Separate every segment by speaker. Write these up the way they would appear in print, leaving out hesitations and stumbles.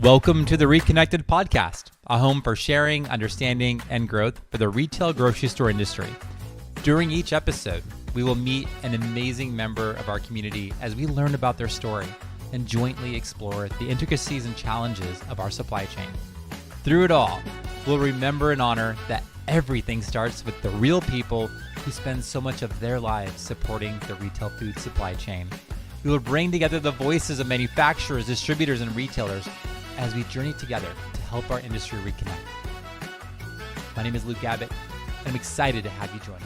Speaker 1: Welcome to the Reconnected podcast, a home for sharing, understanding, and growth for the retail grocery store industry. During each episode, we will meet an amazing member of our community as we learn about their story and jointly explore the intricacies and challenges of our supply chain. Through it all, we'll remember and honor that everything starts with the real people who spend so much of their lives supporting the retail food supply chain. We will bring together the voices of manufacturers, distributors, and retailers as we journey together to help our industry reconnect. My name is Luke Abbott, and I'm excited to have you join us.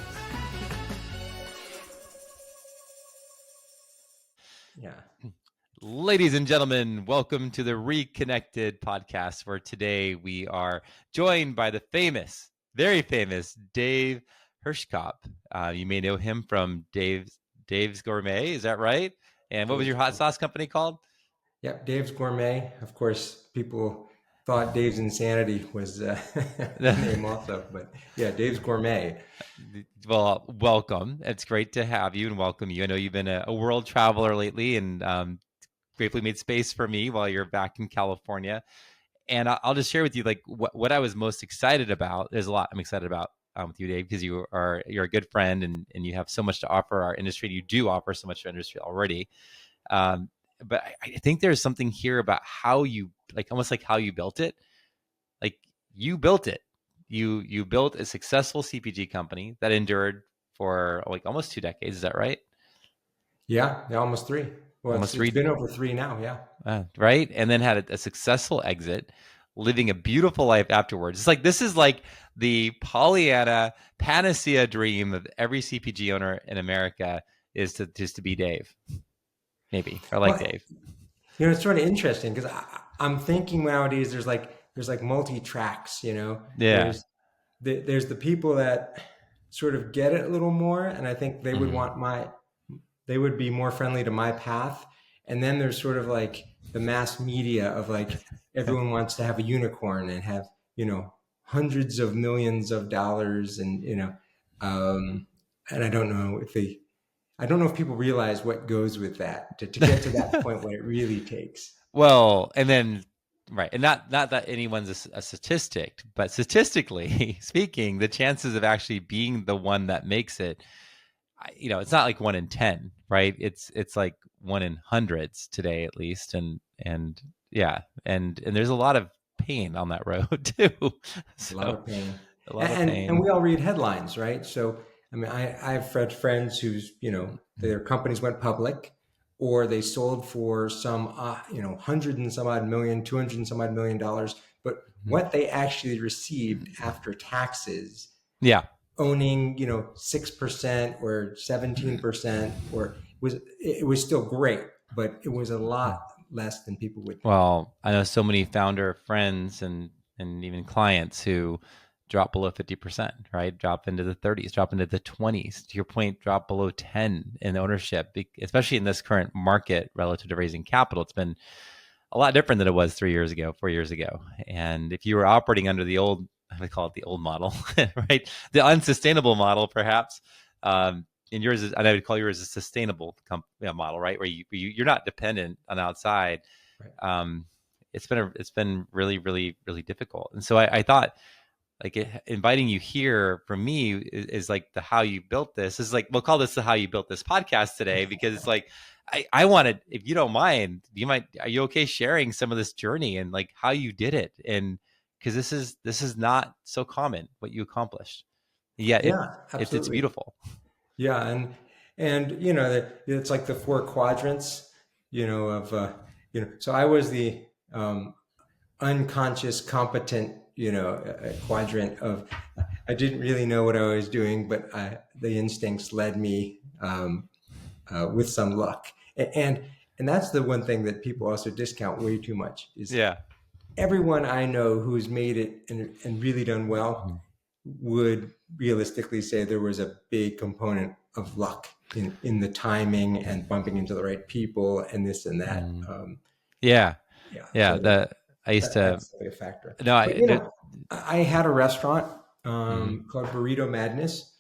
Speaker 2: Yeah.
Speaker 1: Ladies and gentlemen, welcome to the Reconnected podcast, where today we are joined by the famous, very famous Dave Hirschkop. You may know him from Dave's Gourmet, is that right? And what was your hot sauce company called?
Speaker 2: Yep, Dave's Gourmet. Of course, people thought Dave's Insanity was the name also, but yeah, Dave's Gourmet.
Speaker 1: Well, welcome. It's great to have you and welcome you. I know you've been a world traveler lately and gratefully made space for me while you're back in California. And I'll just share with you like what I was most excited about. There's a lot I'm excited about with you, Dave, because you're a good friend and you have so much to offer our industry. And you do offer so much to our industry already. But I think there's something here about how you almost like how you built it. Like you built it. You built a successful CPG company that endured for like almost 2 decades. Is that right?
Speaker 2: Yeah, almost 3. Well,
Speaker 1: Almost
Speaker 2: it's
Speaker 1: 3.
Speaker 2: been over 3 now. Yeah.
Speaker 1: Right. And then had a successful exit, living a beautiful life afterwards. It's like, this is like the Pollyanna panacea dream of every CPG owner in America is to be Dave. Maybe, or like
Speaker 2: Well,
Speaker 1: Dave.
Speaker 2: it's sort of interesting because I'm thinking nowadays there's like multi-tracks,
Speaker 1: Yeah.
Speaker 2: There's the people that sort of get it a little more, and I think they would they would be more friendly to my path. And then there's sort of like the mass media of like everyone wants to have a unicorn and have, hundreds of millions of dollars and, and I don't know if people realize what goes with that to get to that point, what it really takes.
Speaker 1: Well, and then, right. And not that anyone's a statistic, but statistically speaking, the chances of actually being the one that makes it, it's not like 1 in 10, right? It's like 1 in hundreds today, at least. And yeah. And there's a lot of pain on that road too.
Speaker 2: A lot of pain.
Speaker 1: A lot of pain.
Speaker 2: And we all read headlines, right? So, I mean, I have friends whose, their companies went public or they sold for some, 100 and some odd million, 200 and some odd $1 million. But what they actually received after taxes,
Speaker 1: yeah,
Speaker 2: owning, 6% or 17%, or it was still great, but it was a lot less than people would think.
Speaker 1: Well, I know so many founder friends and even clients who drop below 50%, right? Drop into the 30s, drop into the 20s. To your point, drop below 10 in ownership, especially in this current market relative to raising capital. It's been a lot different than it was 3 years ago, 4 years ago. And if you were operating under the old, I call it the old model, right? The unsustainable model, perhaps. And yours is, and I would call yours a sustainable model, right? Where you're not dependent on outside.
Speaker 2: Right.
Speaker 1: It's been really, really, really difficult. And so I thought, inviting you here for me is like the how you built this. Is like, we'll call this the how you built this podcast today, because it's like I wanted, if you don't mind, are you okay sharing some of this journey and like how you did it? And because this is not so common what you accomplished. Yeah, it's beautiful.
Speaker 2: Yeah, and it's like the 4 quadrants, of So I was the unconscious competent, quadrant of I didn't really know what I was doing, but the instincts led me with some luck, and that's the one thing that people also discount way too much is everyone I know who's made it and really done well would realistically say there was a big component of luck in the timing and bumping into the right people and this and that.
Speaker 1: So I used to.
Speaker 2: That's a factor.
Speaker 1: No,
Speaker 2: but, I had a restaurant called Burrito Madness,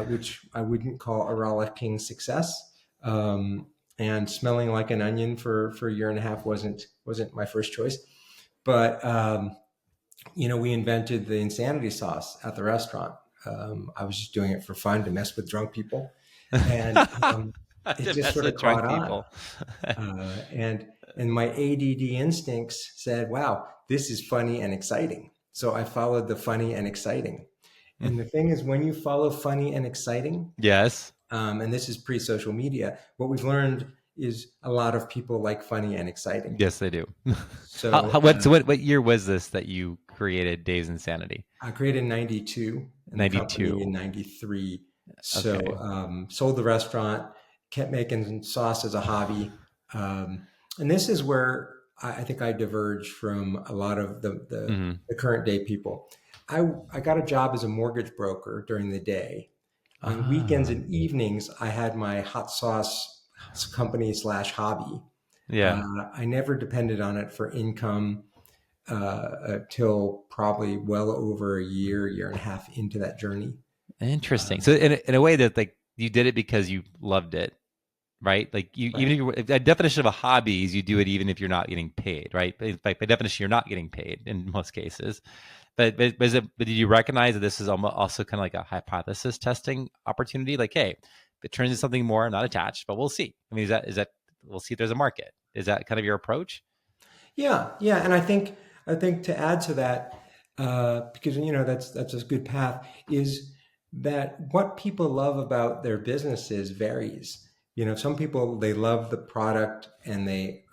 Speaker 2: which I wouldn't call a rollicking success. And smelling like an onion for a year and a half wasn't my first choice. But we invented the insanity sauce at the restaurant. I was just doing it for fun to mess with drunk people, and it
Speaker 1: To
Speaker 2: just
Speaker 1: mess
Speaker 2: sort of
Speaker 1: with drunk
Speaker 2: caught on.
Speaker 1: people.
Speaker 2: And my ADD instincts said, "Wow, this is funny and exciting." So I followed the funny and exciting. And the thing is, when you follow funny and exciting,
Speaker 1: Yes.
Speaker 2: and this is pre-social media, what we've learned is a lot of people like funny and exciting.
Speaker 1: Yes, they do.
Speaker 2: So
Speaker 1: What year was this that you created Dave's Insanity?
Speaker 2: I created in 92 and the company
Speaker 1: 92.
Speaker 2: in 93. So
Speaker 1: Okay.
Speaker 2: sold the restaurant, kept making sauce as a hobby. And this is where I think I diverged from a lot of
Speaker 1: Hmm.
Speaker 2: the current day people. I got a job as a mortgage broker during the day. On weekends
Speaker 1: Ah,
Speaker 2: and evenings, I had my hot sauce company slash hobby.
Speaker 1: yeah.
Speaker 2: I never depended on it for income till probably well over a year and a half into that journey.
Speaker 1: Interesting.
Speaker 2: Uh,
Speaker 1: So in a way that like you did it because you loved it, right? Like you, even
Speaker 2: right.
Speaker 1: if you, the definition of a hobby is you do it even if you're not getting paid, right? By definition, you're not getting paid in most cases. But did you recognize that this is also kind of like a hypothesis testing opportunity? Like, hey, if it turns into something more, I'm not attached, but we'll see. I mean, is that we'll see if there's a market. Is that kind of your approach?
Speaker 2: Yeah, yeah, and I think to add to that, because that's a good path, is that what people love about their businesses varies. Some people they love the product and they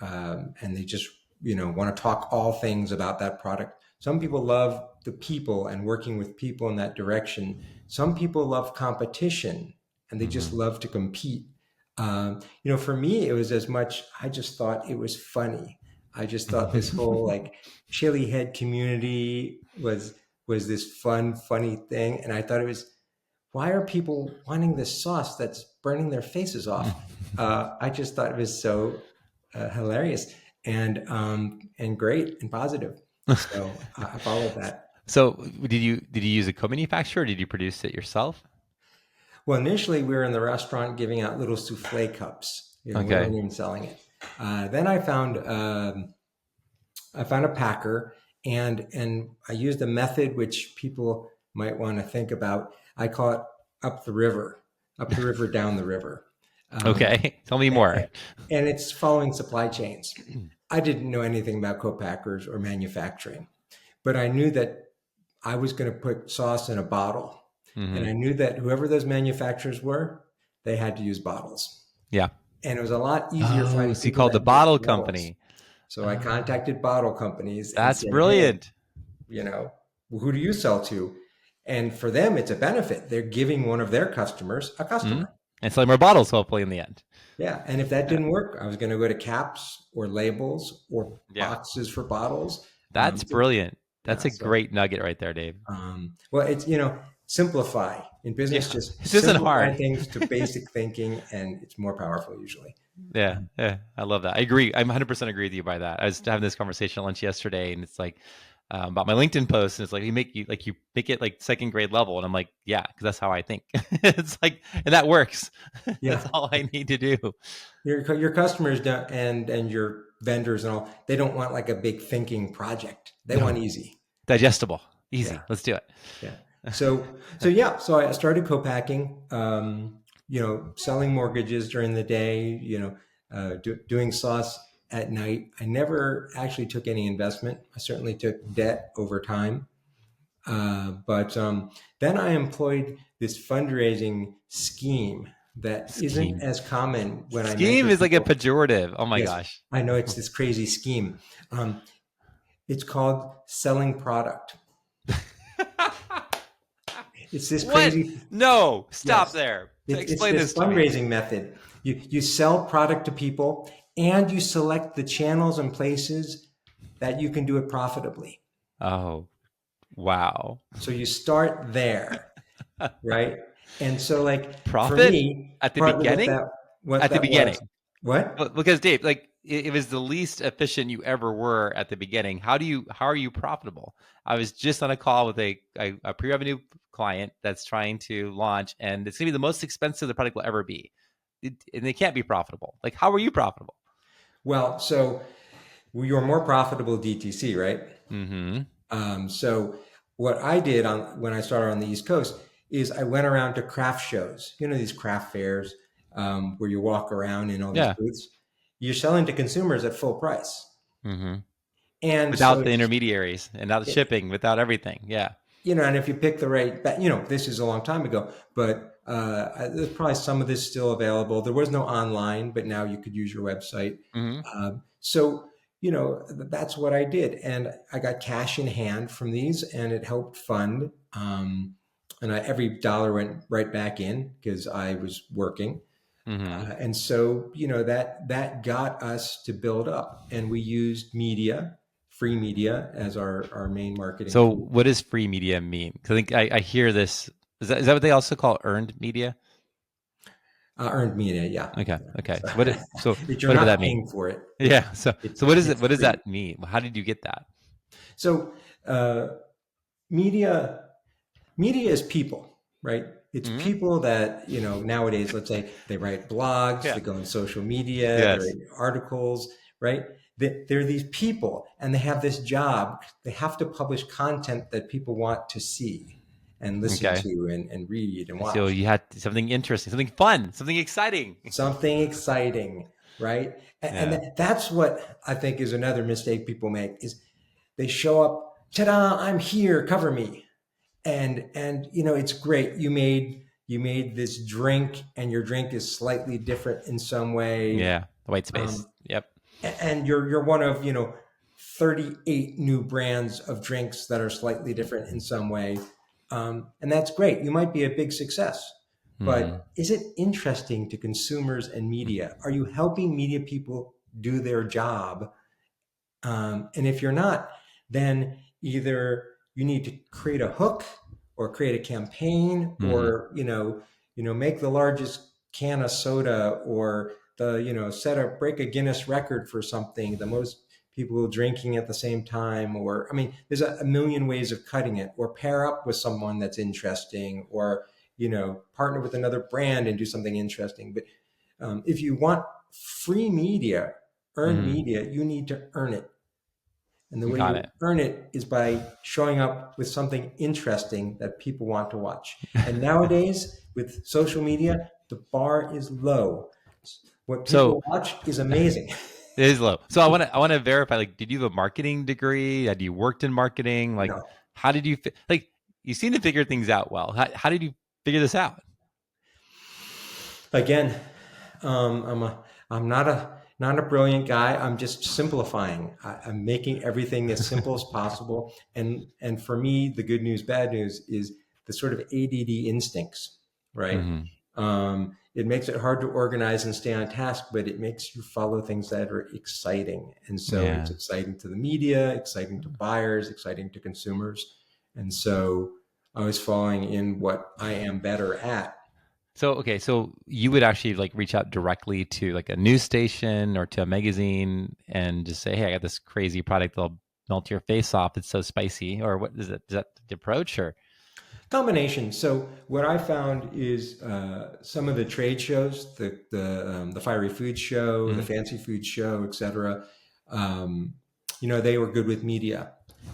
Speaker 2: just want to talk all things about that product. Some people love the people and working with people in that direction. Some people love competition and they just
Speaker 1: Hmm.
Speaker 2: love to compete. For me, it was as much. I just thought it was funny. I just thought this whole like chili head community was this fun, funny thing, and I thought it was why are people wanting this sauce that's burning their faces off? I just thought it was so hilarious and great and positive. So I followed that.
Speaker 1: So did you use a co-manufacturer or did you produce it yourself?
Speaker 2: Well, initially we were in the restaurant giving out little souffle cups. We
Speaker 1: Okay.
Speaker 2: weren't even selling it. Then I found a packer, and I used a method which people might want to think about. I call it up the river, down the river. Um,
Speaker 1: Okay. Tell me more.
Speaker 2: and, and it's following supply chains. I didn't know anything about co-packers or manufacturing, but I knew that I was going to put sauce in a bottle. And
Speaker 1: Hmm.
Speaker 2: I knew that whoever those manufacturers were, they had to use bottles.
Speaker 1: Yeah.
Speaker 2: And it was a lot easier
Speaker 1: Oh,
Speaker 2: finding
Speaker 1: so you
Speaker 2: people
Speaker 1: called the
Speaker 2: that made
Speaker 1: bottle
Speaker 2: bottles.
Speaker 1: company.
Speaker 2: So I
Speaker 1: Oh,
Speaker 2: contacted bottle companies and
Speaker 1: that's
Speaker 2: said, hey,
Speaker 1: brilliant.
Speaker 2: who do you sell to? And for them, it's a benefit. They're giving one of their customers a
Speaker 1: Hmm.
Speaker 2: customer.
Speaker 1: And selling more bottles, hopefully, in the end.
Speaker 2: Yeah. And if that
Speaker 1: Yeah.
Speaker 2: didn't work, I was going to go to caps or labels or
Speaker 1: Yeah.
Speaker 2: boxes for bottles.
Speaker 1: That's
Speaker 2: So,
Speaker 1: brilliant. That's
Speaker 2: yeah.
Speaker 1: a
Speaker 2: So,
Speaker 1: great nugget right there, Dave.
Speaker 2: well, it's, simplify in business,
Speaker 1: Yeah.
Speaker 2: just
Speaker 1: This isn't
Speaker 2: simplify
Speaker 1: hard.
Speaker 2: things to basic thinking, and it's more powerful usually.
Speaker 1: Yeah, yeah, I love that. I agree. I'm 100% agree with you by that. I was having this conversation at lunch yesterday, and it's like about my LinkedIn post, and it's like you make it like second grade level, and I'm like, yeah, because that's how I think. It's like, and that works. That's
Speaker 2: Yeah.
Speaker 1: all I need to do.
Speaker 2: Your customers don't, and your vendors and all, they don't want like a big thinking project. They want
Speaker 1: No,
Speaker 2: easy.
Speaker 1: digestible,
Speaker 2: Yeah.
Speaker 1: easy. Let's do it.
Speaker 2: Yeah. So yeah. So I started co-packing. Selling mortgages during the day. Doing sauce at night. I never actually took any investment. I certainly took debt over time. But then I employed this fundraising scheme that isn't
Speaker 1: Scheme.
Speaker 2: as common when I
Speaker 1: Scheme
Speaker 2: mentor
Speaker 1: is like a
Speaker 2: people.
Speaker 1: pejorative. Oh my
Speaker 2: Yes,
Speaker 1: gosh.
Speaker 2: I know it's this crazy scheme. Um, it's called selling product. It's this
Speaker 1: What?
Speaker 2: crazy.
Speaker 1: No, stop
Speaker 2: Yes,
Speaker 1: there.
Speaker 2: it's
Speaker 1: Explain
Speaker 2: this
Speaker 1: this to me.
Speaker 2: fundraising method. You sell product to people, and you select the channels and places that you can do it profitably.
Speaker 1: Oh, wow.
Speaker 2: So you start there, right? And so, like for
Speaker 1: Profit
Speaker 2: me,
Speaker 1: at the
Speaker 2: partly
Speaker 1: beginning?
Speaker 2: what
Speaker 1: At the
Speaker 2: that was,
Speaker 1: beginning.
Speaker 2: what?
Speaker 1: Well, because Dave, like it was the least efficient you ever were at the beginning. How are you profitable? I was just on a call with a pre-revenue client that's trying to launch, and it's gonna be the most expensive the product will ever be. And they can't be profitable. Like, how are you profitable?
Speaker 2: Well, so you're more profitable DTC, right?
Speaker 1: Mm-hmm.
Speaker 2: So what I did when I started on the East Coast is I went around to craft shows, these craft fairs where you walk around in all these
Speaker 1: Yeah.
Speaker 2: booths. You're selling to consumers at full price.
Speaker 1: Mm-hmm.
Speaker 2: And so
Speaker 1: Without the intermediaries and without the shipping, without everything. Yeah.
Speaker 2: and if you pick the right, this is a long time ago, but there's probably some of this still available. There was no online, but now you could use your website.
Speaker 1: Mm-hmm.
Speaker 2: So, that's what I did. And I got cash in hand from these, and it helped fund. And every dollar went right back in because I was working.
Speaker 1: Mm-hmm.
Speaker 2: And so, that got us to build up. And we used media, free media, as our main marketing
Speaker 1: So
Speaker 2: tool.
Speaker 1: what does free media mean? Because I think I hear this. Is that what they also call earned media?
Speaker 2: Earned media, yeah.
Speaker 1: Okay.
Speaker 2: Yeah.
Speaker 1: Okay.
Speaker 2: So,
Speaker 1: So
Speaker 2: if you're
Speaker 1: what does
Speaker 2: not
Speaker 1: that mean?
Speaker 2: paying for it,
Speaker 1: Yeah. So what is it?
Speaker 2: it's
Speaker 1: What does
Speaker 2: free.
Speaker 1: that mean? How did you get that?
Speaker 2: So uh, media media is people, right? It's
Speaker 1: Mm-hmm.
Speaker 2: people that, nowadays, let's say they write blogs,
Speaker 1: Yeah.
Speaker 2: they go on social media, they
Speaker 1: Yes.
Speaker 2: write articles, right? They're these people and they have this job. They have to publish content that people want to see and listen
Speaker 1: Okay.
Speaker 2: to and read and
Speaker 1: So
Speaker 2: watch.
Speaker 1: you had something interesting, something fun, something exciting.
Speaker 2: Something exciting, right? And
Speaker 1: Yeah.
Speaker 2: that's what I think is another mistake people make is they show up, ta-da, I'm here, cover me. And it's great. You made this drink, and your drink is slightly different in some way.
Speaker 1: Yeah. The white space.
Speaker 2: Um,
Speaker 1: Yep.
Speaker 2: and you're one of 38 new brands of drinks that are slightly different in some way. And that's great. You might be a big success,
Speaker 1: Mm-hmm.
Speaker 2: but is it interesting to consumers and media? Are you helping media people do their job? And if you're not, then either you need to create a hook or create a campaign,
Speaker 1: Mm-hmm.
Speaker 2: or make the largest can of soda, or break a Guinness record for something, the most people drinking at the same time, or I mean, there's a million ways of cutting it, or pair up with someone that's interesting, or partner with another brand and do something interesting. But if you want free media, earned
Speaker 1: Mm-hmm.
Speaker 2: media, you need to earn it. And the way
Speaker 1: Got
Speaker 2: you
Speaker 1: it.
Speaker 2: earn it is by showing up with something interesting that people want to watch. And nowadays, with social media, the bar is low. What
Speaker 1: So
Speaker 2: people watch is amazing.
Speaker 1: it is low. So I want to verify. Like, did you have a marketing degree? Had you worked in marketing? Like,
Speaker 2: No,
Speaker 1: how did you like? You seem to figure things out well. How did you figure this out?
Speaker 2: again, I'm not a brilliant guy. I'm just simplifying. I'm making everything as simple as possible. And for me, the good news, bad news is the sort of ADD instincts, right?
Speaker 1: Mm-hmm.
Speaker 2: It makes it hard to organize and stay on task, but it makes you follow things that are exciting. And so it's
Speaker 1: Yeah.
Speaker 2: exciting to the media, exciting to buyers, exciting to consumers. And so I was following in what I am better at.
Speaker 1: So okay, so you would actually like reach out directly to like a news station or to a magazine and just say, "Hey, I got this crazy product that'll melt your face off. It's so spicy." Or what is it? Is that the approach? Or
Speaker 2: Combination. So what I found is some of the trade shows, the fiery food show, the
Speaker 1: Mhm.
Speaker 2: fancy food show, etc. Um, they were good with media,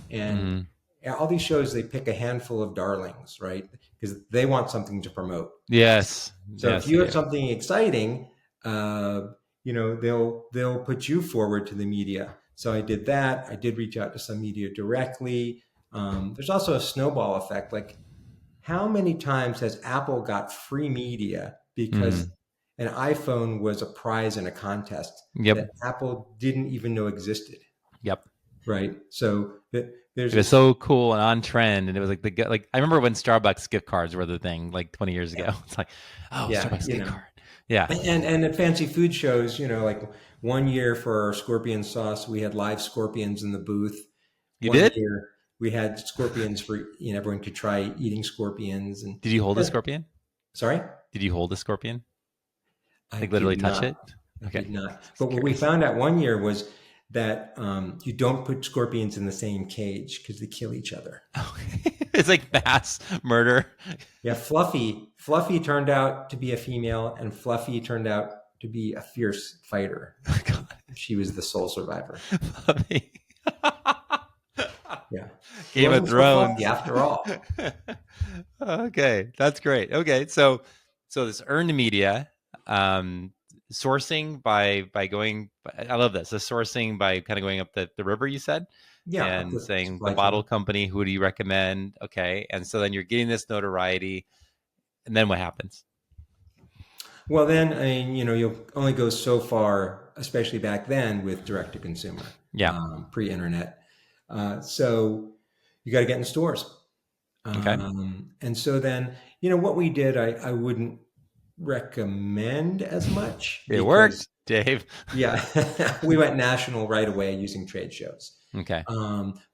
Speaker 2: and
Speaker 1: Mhm.
Speaker 2: all these shows they pick a handful of darlings, right? Because they want something to promote.
Speaker 1: Yes,
Speaker 2: So if
Speaker 1: yes,
Speaker 2: you
Speaker 1: they
Speaker 2: have
Speaker 1: do.
Speaker 2: something exciting, they'll put you forward to the media. So I did that. I did reach out to some media directly. There's also a snowball effect, like how many times has Apple got free media because
Speaker 1: Mhm.
Speaker 2: an iPhone was a prize in a contest
Speaker 1: Yep,
Speaker 2: that Apple didn't even know existed,
Speaker 1: yep.
Speaker 2: right? So there's
Speaker 1: It was
Speaker 2: this,
Speaker 1: so cool and on trend, and it was like like I remember when Starbucks gift cards were the thing, like 20 years ago.
Speaker 2: yeah,
Speaker 1: It's like, oh,
Speaker 2: yeah,
Speaker 1: Starbucks gift card. Yeah,
Speaker 2: and at fancy food shows, like one year for our scorpion sauce, we had live scorpions in the booth.
Speaker 1: you
Speaker 2: One
Speaker 1: did.
Speaker 2: year we had scorpions for everyone could try eating scorpions, and
Speaker 1: Did you hold a
Speaker 2: uh,
Speaker 1: scorpion?
Speaker 2: sorry.
Speaker 1: Did you hold a scorpion?
Speaker 2: I
Speaker 1: Like
Speaker 2: did
Speaker 1: literally touch
Speaker 2: not.
Speaker 1: it?
Speaker 2: I
Speaker 1: Okay,
Speaker 2: did not.
Speaker 1: just
Speaker 2: But what we
Speaker 1: curious.
Speaker 2: found out one year was that you don't put scorpions in the same cage because they kill each other.
Speaker 1: Okay. It's like mass murder.
Speaker 2: Yeah, Fluffy turned out to be a female, and Fluffy turned out to be a fierce fighter.
Speaker 1: God.
Speaker 2: She was the sole survivor. Yeah. She
Speaker 1: Game of
Speaker 2: wasn't so fluffy
Speaker 1: Thrones.
Speaker 2: after all.
Speaker 1: Okay, that's great. Okay, so this earned media, um, sourcing by going. I love this. The sourcing by kind of going up the river. You said,
Speaker 2: Yeah, up
Speaker 1: and
Speaker 2: the
Speaker 1: saying the
Speaker 2: supply
Speaker 1: bottle
Speaker 2: chain.
Speaker 1: company. Who do you recommend? Okay, and so then you're getting this notoriety, and then what happens?
Speaker 2: Well, then, I mean, you'll only go so far, especially back then with direct to consumer,
Speaker 1: Yeah.
Speaker 2: pre-internet. So you got to get in stores.
Speaker 1: Okay.
Speaker 2: And so then, what we did, I wouldn't recommend as much
Speaker 1: It
Speaker 2: because,
Speaker 1: worked, Dave.
Speaker 2: yeah, we went national right away using trade shows.
Speaker 1: Okay.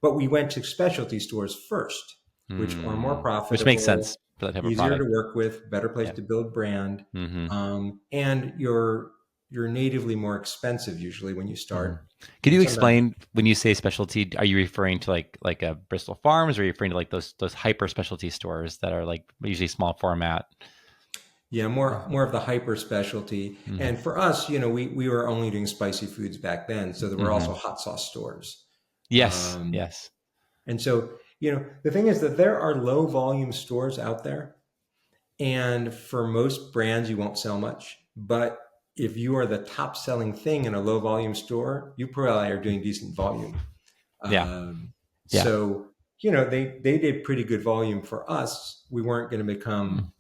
Speaker 2: But we went to specialty stores first, which are more
Speaker 1: Which makes
Speaker 2: profitable,
Speaker 1: sense for that type of
Speaker 2: easier to
Speaker 1: product.
Speaker 2: work with, better place
Speaker 1: Yeah.
Speaker 2: to build brand,
Speaker 1: Mm-hmm.
Speaker 2: and you're natively more expensive usually when you
Speaker 1: Mm-hmm.
Speaker 2: start.
Speaker 1: Could you
Speaker 2: Sometimes,
Speaker 1: explain when you say specialty? Are you referring to like a Bristol Farms, or are you referring to like those hyper specialty stores that are like usually small format?
Speaker 2: yeah, more of the hyper specialty.
Speaker 1: Mm-hmm.
Speaker 2: And for us, we were only doing spicy foods back then, so there were
Speaker 1: Mm-hmm.
Speaker 2: also hot sauce stores.
Speaker 1: Yes.
Speaker 2: Um,
Speaker 1: Yes.
Speaker 2: and so, the thing is that there are low volume stores out there. And for most brands, you won't sell much. But if you are the top selling thing in a low volume store, you probably are doing decent volume.
Speaker 1: Yeah.
Speaker 2: Um,
Speaker 1: Yeah.
Speaker 2: so, they did pretty good volume for us. We weren't going to become,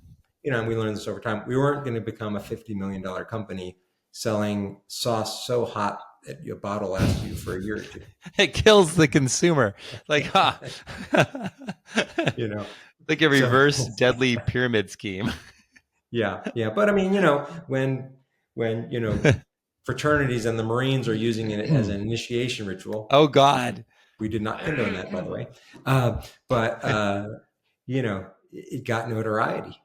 Speaker 2: and we learned this over time, we weren't going to become a $50 million company selling sauce so hot that your bottle lasts you for a year or two.
Speaker 1: It kills the consumer. Like, huh?
Speaker 2: You know,
Speaker 1: Like a
Speaker 2: so
Speaker 1: reverse deadly pyramid scheme.
Speaker 2: yeah, yeah. But I mean, when fraternities and the Marines are using it as an initiation ritual.
Speaker 1: Oh God.
Speaker 2: We did not condone that, by the way. But it got notoriety.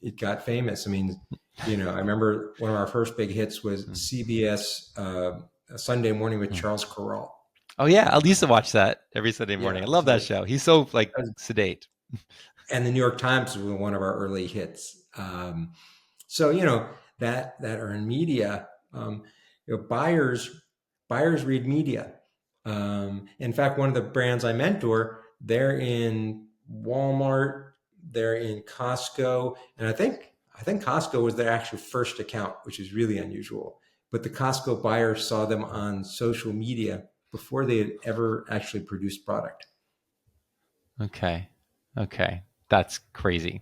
Speaker 2: It got famous. I mean, I remember one of our first big hits was CBS a Sunday Morning with Charles Corral.
Speaker 1: Oh yeah, I used to watch that every Sunday morning.
Speaker 2: Yeah,
Speaker 1: I love that show. He's so like sedate.
Speaker 2: and the New York Times was one of our early hits. So that earned media. Buyers read media. In fact, one of the brands I mentor, they're in Walmart, they're in Costco, and I think Costco was their actual first account, which is really unusual. But the Costco buyers saw them on social media before they had ever actually produced product.
Speaker 1: Okay. Okay. That's crazy.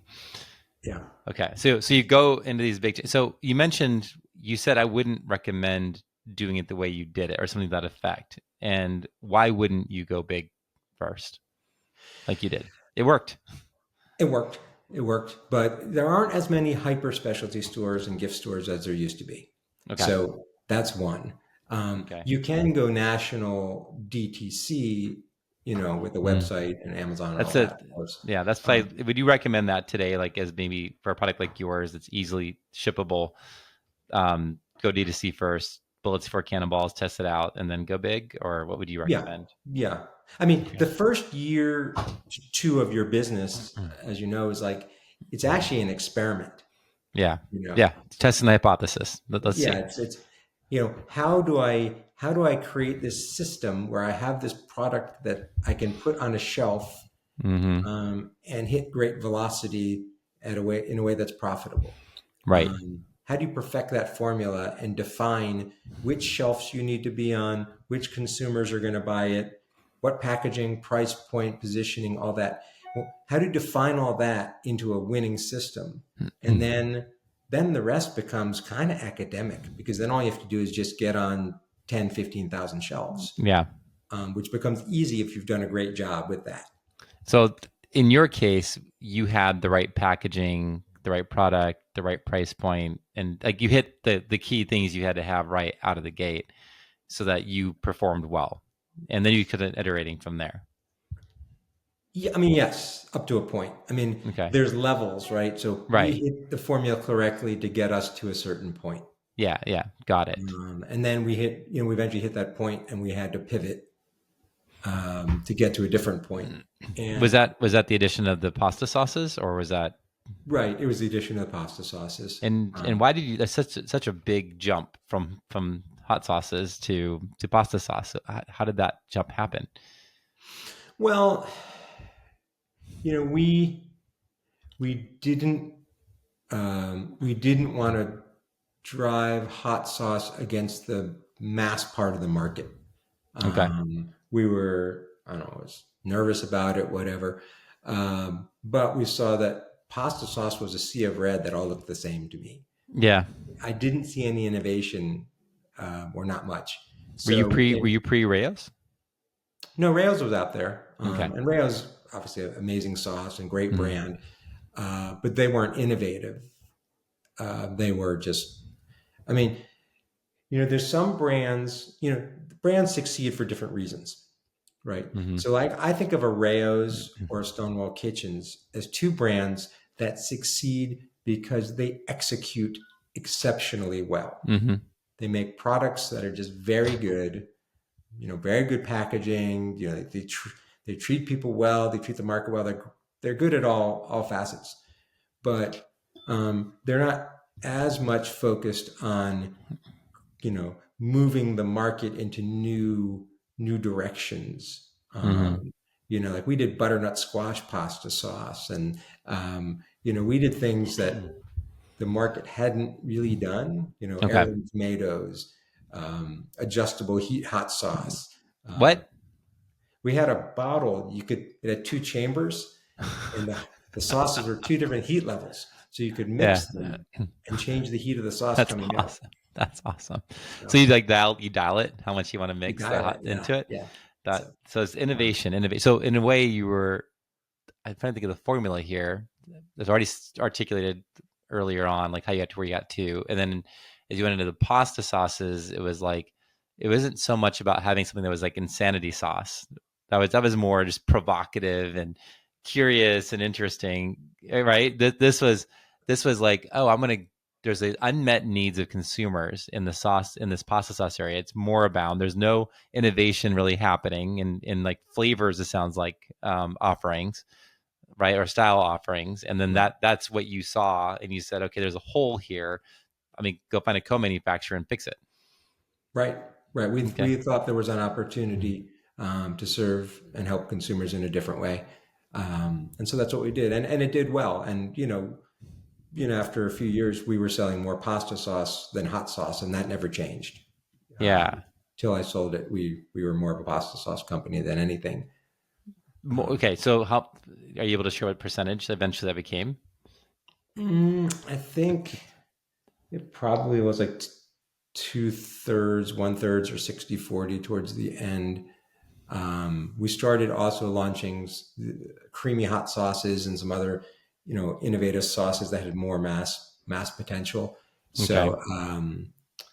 Speaker 2: Yeah.
Speaker 1: Okay. So you go into these big so you said I wouldn't recommend doing it the way you did it or something to that effect. And why wouldn't you go big first? Like you did. It worked.
Speaker 2: It worked. It worked, but there aren't as many hyper specialty stores and gift stores as there used to be.
Speaker 1: Okay.
Speaker 2: So that's one.
Speaker 1: Okay.
Speaker 2: You can go national DTC, with the website and Amazon and all
Speaker 1: That's a
Speaker 2: that, of course.
Speaker 1: yeah, that's would you recommend that today, like as maybe for a product like yours that's easily shippable, go D2C first, bullets for cannonballs, test it out, and then go big? Or what would you
Speaker 2: Yeah,
Speaker 1: recommend?
Speaker 2: yeah. I mean,
Speaker 1: Okay.
Speaker 2: the first year to two of your business, as you know, is like it's actually an experiment.
Speaker 1: Yeah.
Speaker 2: You know,
Speaker 1: Yeah. Testing the hypothesis. Let's
Speaker 2: yeah,
Speaker 1: see.
Speaker 2: it's how do I create this system where I have this product that I can put on a shelf
Speaker 1: Mm-hmm.
Speaker 2: and hit great velocity in a way that's profitable.
Speaker 1: Right.
Speaker 2: How do you perfect that formula and define which shelves you need to be on, which consumers are going to buy it, what packaging, price point, positioning, all that? Well, how do you define all that into a winning system? And then the rest becomes kind of academic because then all you have to do is just get on 10, 15,000 shelves,
Speaker 1: Yeah.
Speaker 2: which becomes easy if you've done a great job with that.
Speaker 1: So in your case, you had the right packaging, the right product, the right price point, and like you hit the key things you had to have right out of the gate so that you performed well. And then you could iterating from there.
Speaker 2: Yeah, I mean, yes, up to a point. I mean,
Speaker 1: Okay.
Speaker 2: there's levels, right? So we
Speaker 1: Right.
Speaker 2: hit the formula correctly to get us to a certain point.
Speaker 1: Yeah. Yeah. Got it.
Speaker 2: And then we eventually hit that point and we had to pivot to get to a different point.
Speaker 1: Was
Speaker 2: And
Speaker 1: that the addition of the pasta sauces, or was that
Speaker 2: right, it was the addition of the pasta sauces.
Speaker 1: and why did you? That's such a big jump from hot sauces to pasta sauce. So how did that jump happen?
Speaker 2: Well, we didn't want to drive hot sauce against the mass part of the market.
Speaker 1: Okay.
Speaker 2: We were, I don't know, was nervous about it, whatever. But we saw that pasta sauce was a sea of red that all looked the same to me.
Speaker 1: Yeah.
Speaker 2: I didn't see any innovation, or not much.
Speaker 1: Were you
Speaker 2: So we
Speaker 1: pre
Speaker 2: came,
Speaker 1: were you pre Rayos?
Speaker 2: no, Rails was out there,
Speaker 1: Okay.
Speaker 2: and Rails obviously an amazing sauce and great
Speaker 1: Mm-hmm.
Speaker 2: brand, but they weren't innovative. They were just, I mean, there's some brands, brands succeed for different reasons, right?
Speaker 1: Mm-hmm.
Speaker 2: So like I think of a Rayo's or a Stonewall Kitchens as two brands that succeed because they execute exceptionally well.
Speaker 1: Mm-hmm.
Speaker 2: They make products that are just very good, very good packaging. They treat people well. They treat the market well. They're good at all facets, but they're not as much focused on moving the market into new directions.
Speaker 1: Mm-hmm.
Speaker 2: Like we did butternut squash pasta sauce, and we did things that the market hadn't really done.
Speaker 1: Okay.
Speaker 2: Heirloom tomatoes, adjustable heat hot sauce. Um,
Speaker 1: What?
Speaker 2: we had a bottle it had two chambers, and the sauces were two different heat levels, so you could
Speaker 1: Yeah.
Speaker 2: mix them and change the heat of the sauce
Speaker 1: That's
Speaker 2: coming out.
Speaker 1: awesome. That's awesome. So
Speaker 2: So
Speaker 1: you like dial it how much you want to
Speaker 2: you
Speaker 1: mix the
Speaker 2: dial it,
Speaker 1: hot
Speaker 2: yeah,
Speaker 1: into it.
Speaker 2: yeah.
Speaker 1: That
Speaker 2: So
Speaker 1: so it's
Speaker 2: um,
Speaker 1: innovation. So in a way, I'm trying to think of the formula here. It's already articulated earlier on, like how you got to where you got to, and then as you went into the pasta sauces, it was like it wasn't so much about having something that was like insanity sauce. That was more just provocative and curious and interesting, right? This was like, oh, there's the unmet needs of consumers in the sauce in this pasta sauce area. It's more abound. There's no innovation really happening in like flavors. It sounds like offerings, right, or style offerings, and then
Speaker 2: right,
Speaker 1: that's what you saw, and you said, okay, there's a hole here. I mean, go find a co-manufacturer and fix it.
Speaker 2: right, right.
Speaker 1: Okay.
Speaker 2: We thought there was an opportunity to serve and help consumers in a different way, and so that's what we did, and it did well. And after a few years, we were selling more pasta sauce than hot sauce, and that never changed.
Speaker 1: Yeah.
Speaker 2: Till I sold it, we were more of a pasta sauce company than anything.
Speaker 1: Okay. So how are you able to share what percentage eventually that became?
Speaker 2: I think it probably was like 2/3, 1/3, or 60/40 towards the end. We started also launching creamy hot sauces and some other, innovative sauces that had more mass potential.
Speaker 1: Okay.
Speaker 2: So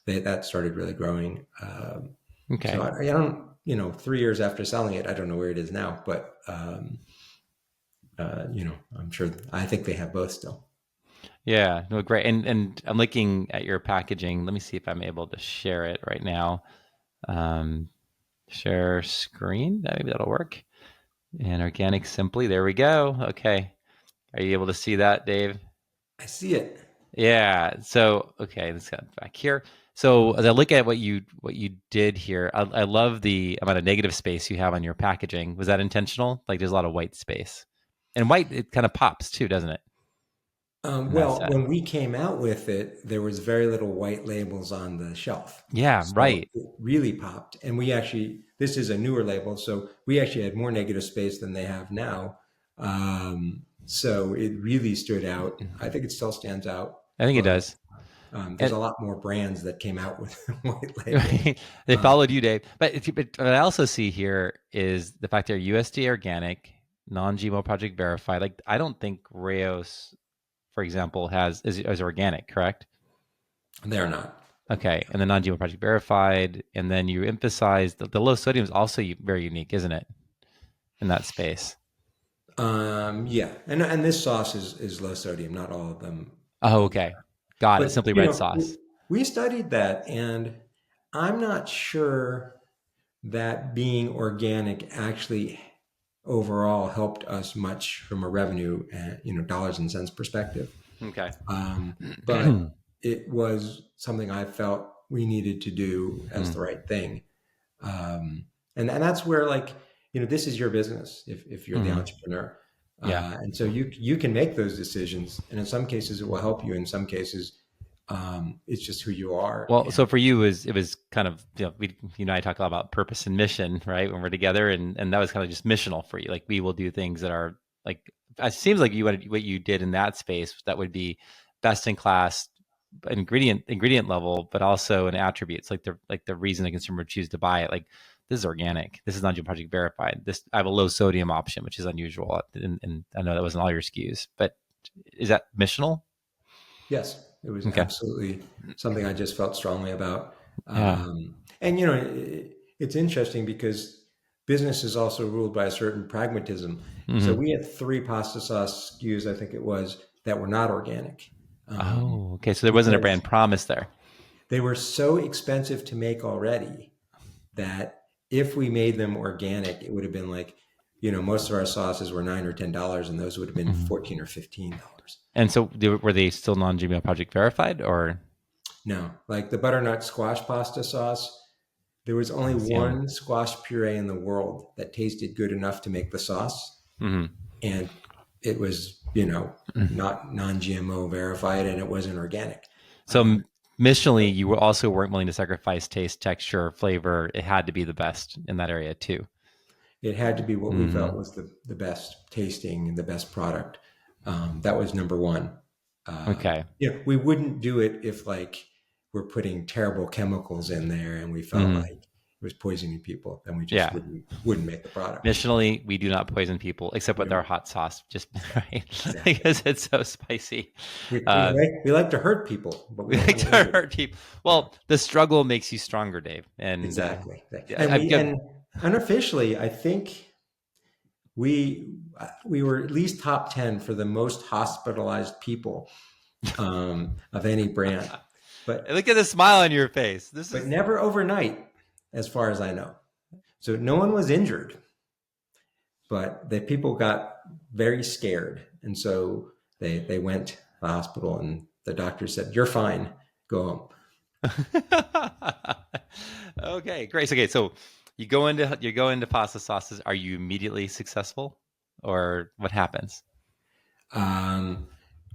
Speaker 2: that started really growing. So
Speaker 1: Okay.
Speaker 2: I don't, 3 years after selling it, I don't know where it is now, but I'm sure. I think they have both still.
Speaker 1: Yeah. No, great. And I'm looking at your packaging. Let me see if I'm able to share it right now. Um, Share screen. Maybe that'll work. And organic simply. There we go. Okay. Are you able to see that, Dave?
Speaker 2: I see it.
Speaker 1: Yeah. So okay, let's get back here. So as I look at what you did here, I love the amount of negative space you have on your packaging. Was that intentional? Like there's a lot of white space, and white it kind of pops too, doesn't it? And that's
Speaker 2: Well,
Speaker 1: that.
Speaker 2: when we came out with it, there was very little white labels on the shelf.
Speaker 1: Yeah.
Speaker 2: So
Speaker 1: Right.
Speaker 2: it really popped. And this is a newer label, so we actually had more negative space than they have now. So it really stood out. I think it still stands out,
Speaker 1: I think it
Speaker 2: but
Speaker 1: does.
Speaker 2: there's
Speaker 1: And
Speaker 2: a lot more brands that came out with white labels.
Speaker 1: they
Speaker 2: Um,
Speaker 1: followed you, Dave. But what I also see here is the fact they're USDA organic, non-GMO project verified. Like I don't think Raos, for example, is organic, correct?
Speaker 2: they're not.
Speaker 1: Okay, and the non-GMO project verified, and then you emphasize the low sodium is also very unique, isn't it, in that space?
Speaker 2: Yeah, and this sauce is low sodium. Not all of them.
Speaker 1: Oh, okay, got it.
Speaker 2: But
Speaker 1: Simply red sauce.
Speaker 2: we studied that, and I'm not sure that being organic actually overall helped us much from a revenue and dollars and cents perspective.
Speaker 1: Okay.
Speaker 2: But it was something I felt we needed to do as
Speaker 1: Mm.
Speaker 2: the right thing. And that's where, like, this is your business if you're the
Speaker 1: Mm.
Speaker 2: entrepreneur.
Speaker 1: Yeah.
Speaker 2: And so you can make those decisions. And in some cases, it will help you. In some cases, it's just who you are.
Speaker 1: Well, so
Speaker 2: And
Speaker 1: for you, it was kind of, you and I talk a lot about purpose and mission, right? When we're together, and that was kind of just missional for you. Like, we will do things that are like, it seems like what you did in that space that would be best in class ingredient level, but also in attributes, like the reason the consumer would choose to buy it. Like, this is organic. This is non-GMO project verified. This, I have a low sodium option, which is unusual, and I know that wasn't all your SKUs, but is that missional?
Speaker 2: yes, it was
Speaker 1: Okay.
Speaker 2: absolutely something I just felt strongly about.
Speaker 1: Yeah.
Speaker 2: And it's interesting because business is also ruled by a certain pragmatism. So
Speaker 1: Hmm.
Speaker 2: we had three pasta sauce SKUs, I think it was, that were not organic,
Speaker 1: Oh, okay. So there wasn't a
Speaker 2: because
Speaker 1: brand promise there.
Speaker 2: they were so expensive to make already that if we made them organic, it would have been like, most of our sauces were $9 or $10, and those would have been
Speaker 1: Hmm.
Speaker 2: 14 or $15.
Speaker 1: And so were they still non-GMO project verified, or
Speaker 2: No, like the butternut squash pasta sauce, there was only
Speaker 1: it's yummy?
Speaker 2: one squash puree in the world that tasted good enough to make the sauce,
Speaker 1: Hmm.
Speaker 2: and it was, not non-GMO verified, and it wasn't organic.
Speaker 1: So
Speaker 2: Um,
Speaker 1: missionally, you also weren't willing to sacrifice taste, texture, flavor. It had to be the best in that area too.
Speaker 2: it had to be what we felt
Speaker 1: Hmm.
Speaker 2: was the best tasting and the best product. That was number one.
Speaker 1: Okay.
Speaker 2: We wouldn't do it if, like, we're putting terrible chemicals in there and we felt
Speaker 1: Hmm.
Speaker 2: like it was poisoning people. Then we just
Speaker 1: Yeah.
Speaker 2: wouldn't make the product.
Speaker 1: Missionally, we do not poison people except
Speaker 2: We
Speaker 1: with our
Speaker 2: don't
Speaker 1: hot sauce, just right
Speaker 2: exactly.
Speaker 1: because it's so spicy. Uh,
Speaker 2: We like to hurt people, but we
Speaker 1: we
Speaker 2: don't
Speaker 1: like
Speaker 2: want to
Speaker 1: to
Speaker 2: injure them.
Speaker 1: hurt people.
Speaker 2: Yeah,
Speaker 1: Well, the struggle makes you stronger, Dave. And
Speaker 2: exactly.
Speaker 1: yeah,
Speaker 2: And
Speaker 1: I've
Speaker 2: we
Speaker 1: got.
Speaker 2: and unofficially, I think we were at least top 10 for the most hospitalized people, of any brand, but
Speaker 1: Look at the smile on your face. This
Speaker 2: but
Speaker 1: is
Speaker 2: never overnight, as far as I know. So no one was injured, but the people got very scared, and so they went to the hospital, and the doctor said, "You're fine. Go home."
Speaker 1: okay, great. Okay, so you go into pasta sauces. Are you immediately successful, or what happens?
Speaker 2: Um,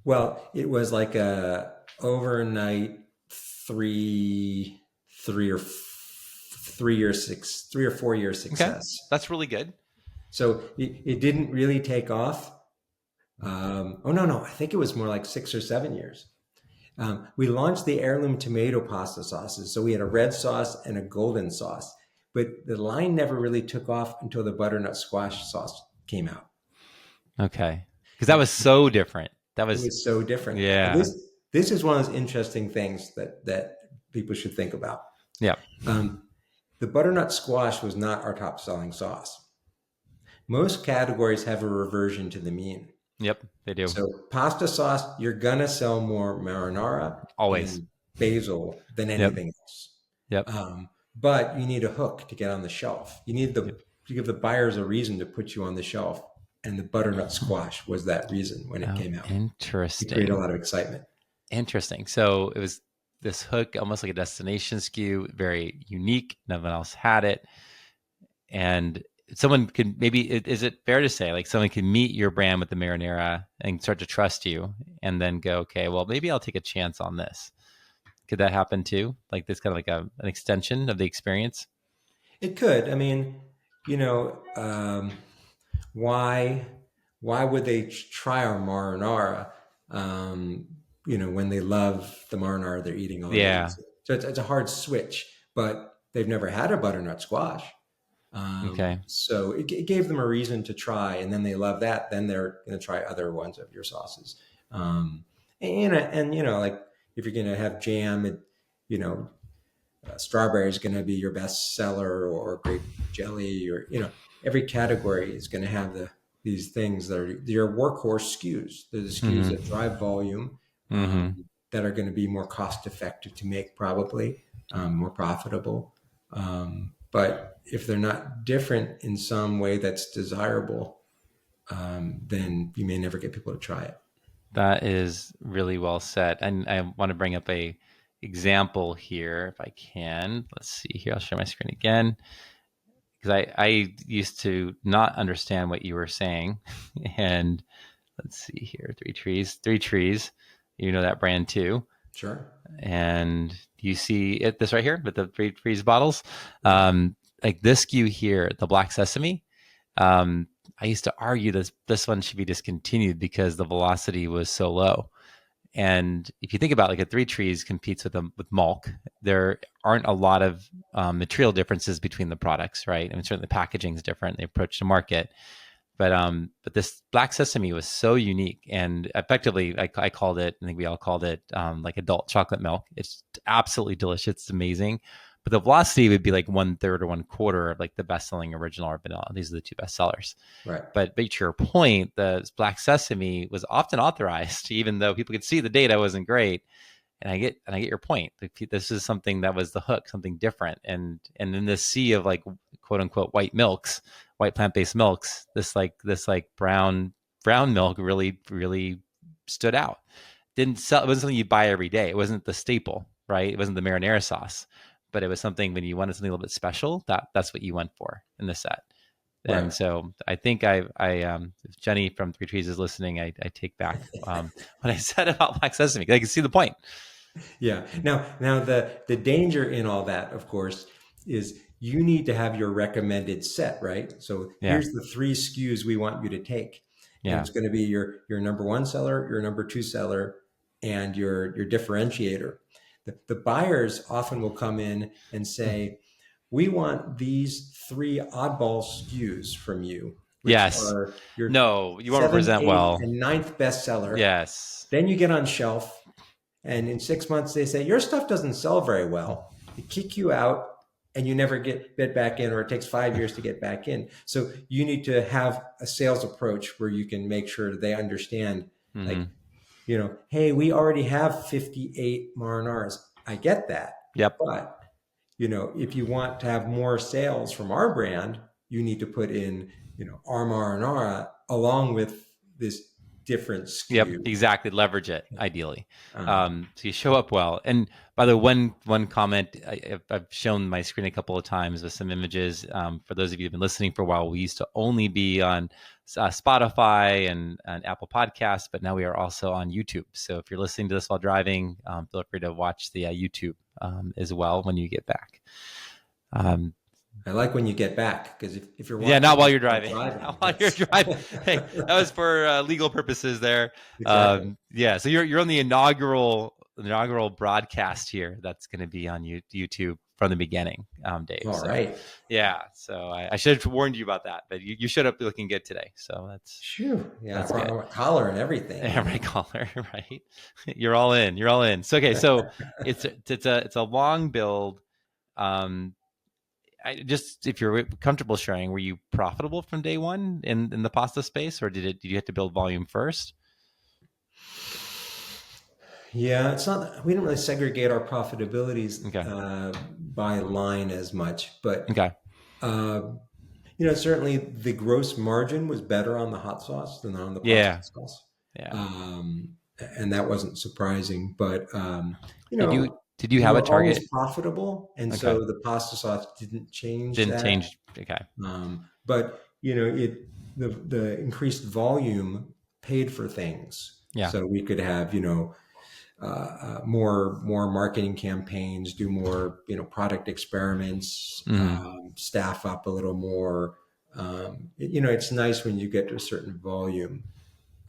Speaker 2: well, it was like a overnight three, three or 3 or 4 year
Speaker 1: Okay,
Speaker 2: success.
Speaker 1: that's really good.
Speaker 2: So it didn't really take off. Oh no, I think it was more like 6 or 7 years. We launched the heirloom tomato pasta sauces. So we had a red sauce and a golden sauce, but the line never really took off until the butternut squash sauce came out.
Speaker 1: Okay, because that
Speaker 2: And
Speaker 1: was so different. That
Speaker 2: it
Speaker 1: was
Speaker 2: was so different. And
Speaker 1: yeah,
Speaker 2: this is one of those interesting things that people should think about.
Speaker 1: yeah,
Speaker 2: Um, the butternut squash was not our top selling sauce. Most categories have a reversion to the mean.
Speaker 1: yep. They do
Speaker 2: So pasta sauce, you're gonna sell more marinara
Speaker 1: always.
Speaker 2: and basil than
Speaker 1: Yep,
Speaker 2: anything else.
Speaker 1: yep,
Speaker 2: But you need a hook to get on the shelf. You need
Speaker 1: yep.
Speaker 2: to give the buyers a reason to put you on the shelf. And the butternut squash was that reason when it
Speaker 1: Oh,
Speaker 2: came out. It created a
Speaker 1: interesting.
Speaker 2: lot of excitement.
Speaker 1: Interesting. So it was this hook, almost like a destination SKU, very unique. No one else had it. And someone could maybe, is it fair to say, like, someone can meet your brand with the marinara and start to trust you and then go, okay, well, maybe I'll take a chance on this. Could that happen too? Like, this kind of like an extension of the experience?
Speaker 2: It could. I mean, you know, why why would they try our marinara? When they love the marinara they're eating already.
Speaker 1: Yeah.
Speaker 2: So it's a hard switch, but they've never had a butternut squash.
Speaker 1: Okay.
Speaker 2: So it gave them a reason to try, and then they love that. Then they're going to try other ones of your sauces. Like, if you're going to have jam, you know, strawberry is going to be your best seller, or grape jelly, or every category is going to have these things that are your workhorse SKUs. They're the SKUs that
Speaker 1: Mm-hmm.
Speaker 2: drive volume,
Speaker 1: Mm-hmm.
Speaker 2: that are going to be more cost effective to make, probably more profitable. But if they're not different in some way that's desirable, then you may never get people to try it.
Speaker 1: That is really well said. And I want to bring up example here, if I can. Let's see here. I'll share my screen again because I used to not understand what you were saying. And let's see here. Three trees, three trees. You know that brand too.
Speaker 2: Sure.
Speaker 1: And you see this right here with the three trees bottles.
Speaker 2: Yeah.
Speaker 1: Like this SKU here, the black sesame. Um, I used to argue this one should be discontinued because the velocity was so low. And if you think about like a three trees competes with Malk, there aren't a lot of material differences between the products, right? I mean, certainly the packaging is different, the approach to market, but this black sesame was so unique, and effectively, I called it. I think we all called it like adult chocolate milk. It's absolutely delicious. It's amazing, but the velocity would be like 1/3 or 1/4 of like the best selling original or vanilla. These are the two best sellers.
Speaker 2: Right.
Speaker 1: But to your point, the black sesame was often authorized, even though people could see the data wasn't great. And I get your point. This is something that was the hook, something different. And in this sea of like quote unquote white plant based milks, this brown milk really stood out. Didn't sell. It wasn't something you buy every day. It wasn't the staple, right? It wasn't the marinara sauce, but it was something when you wanted something a little bit special. That's what you went for in the set.
Speaker 2: Right.
Speaker 1: And so I think if Jenny from Three Trees is listening, I take back what I said about black sesame. I can see the point.
Speaker 2: Yeah. Now the danger in all that, of course, is you need to have your recommended set, right? So
Speaker 1: Yeah,
Speaker 2: here's the three SKUs we want you to take. And
Speaker 1: yeah,
Speaker 2: it's going to be your number one seller, your number two seller, and your differentiator. The buyers often will come in and say, we want these three oddball SKUs from you, which
Speaker 1: yes.
Speaker 2: are your
Speaker 1: No, you won't
Speaker 2: seventh,
Speaker 1: represent
Speaker 2: eighth,
Speaker 1: well.
Speaker 2: and ninth bestseller.
Speaker 1: Yes.
Speaker 2: Then you get on shelf, and in 6 months, they say, your stuff doesn't sell very well. They kick you out and you never get back in, or it takes 5 years to get back in. So you need to have a sales approach where you can make sure they understand, like,
Speaker 1: Hmm.
Speaker 2: hey, we already have 58 marinars. I get that.
Speaker 1: Yep.
Speaker 2: But, if you want to have more sales from our brand, you need to put in, our marinara along with this different
Speaker 1: Yep,
Speaker 2: SKU.
Speaker 1: exactly. Leverage it ideally,
Speaker 2: Um,
Speaker 1: so you show up well. And by the way, one comment, I've shown my screen a couple of times with some images. For those of you who've been listening for a while, we used to only be on Spotify and Apple Podcasts, but now we are also on YouTube. So if you're listening to this while driving, feel free to watch the YouTube as well when you get back. Um,
Speaker 2: I like when you get back, because if you're
Speaker 1: Yeah,
Speaker 2: watching
Speaker 1: not while
Speaker 2: this
Speaker 1: you're
Speaker 2: while
Speaker 1: driving.
Speaker 2: driving,
Speaker 1: Not while you're
Speaker 2: that's
Speaker 1: driving. Hey, that was for legal purposes there.
Speaker 2: exactly.
Speaker 1: Yeah, so you're on the inaugural broadcast here. That's going to be on YouTube from the beginning, Dave.
Speaker 2: All
Speaker 1: So
Speaker 2: right.
Speaker 1: yeah, so I should have warned you about that, but you showed up looking good today, so
Speaker 2: Shoo. Yeah, I
Speaker 1: that's
Speaker 2: brought
Speaker 1: good.
Speaker 2: my collar and everything,
Speaker 1: Every caller, right? You're all in. You're all in. So okay, so it's a long build. Um, just if you're comfortable sharing, were you profitable from day one in the pasta space, or did you have to build volume first?
Speaker 2: Yeah, it's not, we don't really segregate our profitabilities
Speaker 1: Okay.
Speaker 2: by line as much, but
Speaker 1: Okay.
Speaker 2: uh, certainly the gross margin was better on the hot sauce than on the pasta
Speaker 1: Yeah.
Speaker 2: sauce.
Speaker 1: Yeah.
Speaker 2: Um, and that wasn't surprising, but
Speaker 1: Did you did you
Speaker 2: we
Speaker 1: have a
Speaker 2: were always
Speaker 1: target?
Speaker 2: profitable, and
Speaker 1: Okay.
Speaker 2: so the pasta sauce didn't change
Speaker 1: Didn't
Speaker 2: that.
Speaker 1: change. Okay.
Speaker 2: But the increased volume paid for things,
Speaker 1: Yeah.
Speaker 2: so we could have more marketing campaigns, do more product experiments,
Speaker 1: Hmm.
Speaker 2: staff up a little more. It's nice when you get to a certain volume,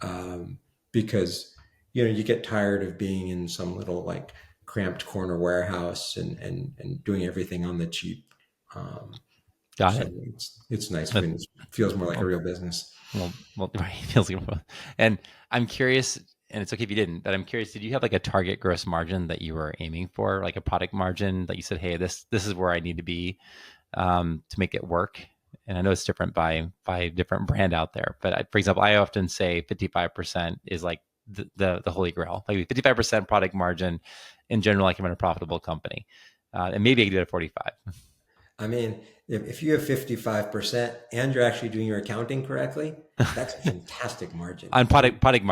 Speaker 2: um, because you get tired of being in some little like cramped corner warehouse and doing everything on the cheap. Um,
Speaker 1: Got
Speaker 2: so
Speaker 1: it.
Speaker 2: it's nice
Speaker 1: But,
Speaker 2: when it feels more like a
Speaker 1: well,
Speaker 2: real business.
Speaker 1: right. Feels like, and I'm curious, and it's okay if you didn't, but I'm curious. Did you have like a target gross margin that you were aiming for, like a product margin that you said, "Hey, this is where I need to be to make it work"? And I know it's different by different brand out there, but for example, I often say 55% is like the holy grail. Like 55% product margin in general, I can run a profitable company, and maybe I can do it at 45.
Speaker 2: I mean, if you have 55% and you're actually doing your accounting correctly, that's a fantastic margin.
Speaker 1: On
Speaker 2: I mean,
Speaker 1: product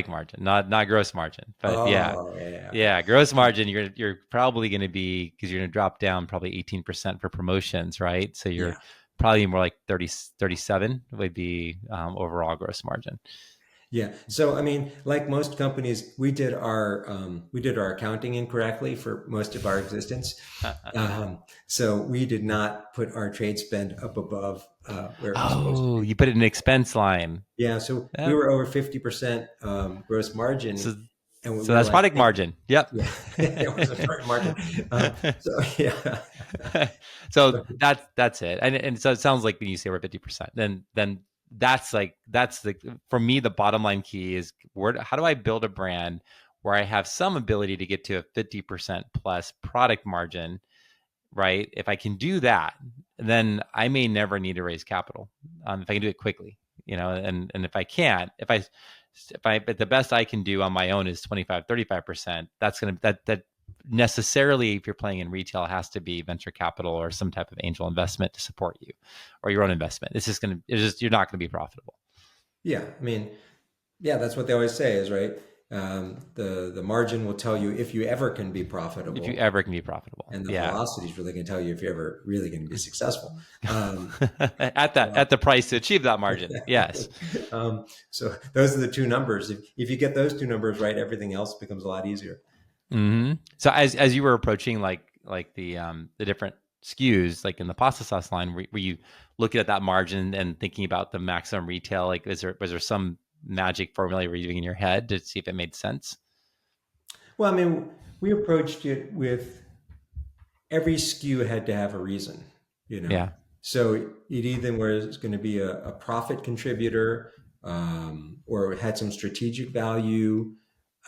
Speaker 1: margin, not gross margin. But yeah,
Speaker 2: oh, yeah.
Speaker 1: yeah, gross margin. You're probably going to be, because you're going to drop down probably 18% for promotions, right? So you're
Speaker 2: Yeah.
Speaker 1: probably more like 37 would be overall gross margin.
Speaker 2: Yeah. So, I mean, like most companies, we did our accounting incorrectly for most of our existence. So we did not put our trade spend up above where it was supposed to
Speaker 1: Oh,
Speaker 2: be.
Speaker 1: you put it in an expense line.
Speaker 2: Yeah. So we
Speaker 1: Yeah.
Speaker 2: were over 50% gross
Speaker 1: So
Speaker 2: margin, and we
Speaker 1: so
Speaker 2: were
Speaker 1: that's
Speaker 2: like,
Speaker 1: product margin. Yep.
Speaker 2: yeah, it was a short margin. So yeah.
Speaker 1: So that's it. And so it sounds like when you say we're 50%, then that's the, for me, the bottom line key is, how do I build a brand where I have some ability to get to a 50% plus product margin, right? If I can do that, then I may never need to raise capital, if I can do it quickly, and if I can't, but the best I can do on my own is 25, 35%, that's going to, that necessarily, if you're playing in retail, has to be venture capital or some type of angel investment to support you, or your own investment. You're not going to be profitable
Speaker 2: Yeah. I mean, yeah, that's what they always say is right. The margin will tell you if you ever can be
Speaker 1: if you
Speaker 2: profitable,
Speaker 1: ever can be profitable.
Speaker 2: and the
Speaker 1: Yeah.
Speaker 2: velocity is really going to tell you if you're ever really going to be successful.
Speaker 1: At the price to achieve that margin. Yes.
Speaker 2: So those are the two numbers. If you get those two numbers right, everything else becomes a lot easier.
Speaker 1: So as you were approaching like the different SKUs, like in the pasta sauce line, were you looking at that margin and thinking about the maximum retail? Like, was there some magic formula you were using in your head to see if it made sense?
Speaker 2: Well, I mean, we approached it with every SKU had to have a reason, you know.
Speaker 1: Yeah.
Speaker 2: So it either was going to be a profit contributor, or it had some strategic value,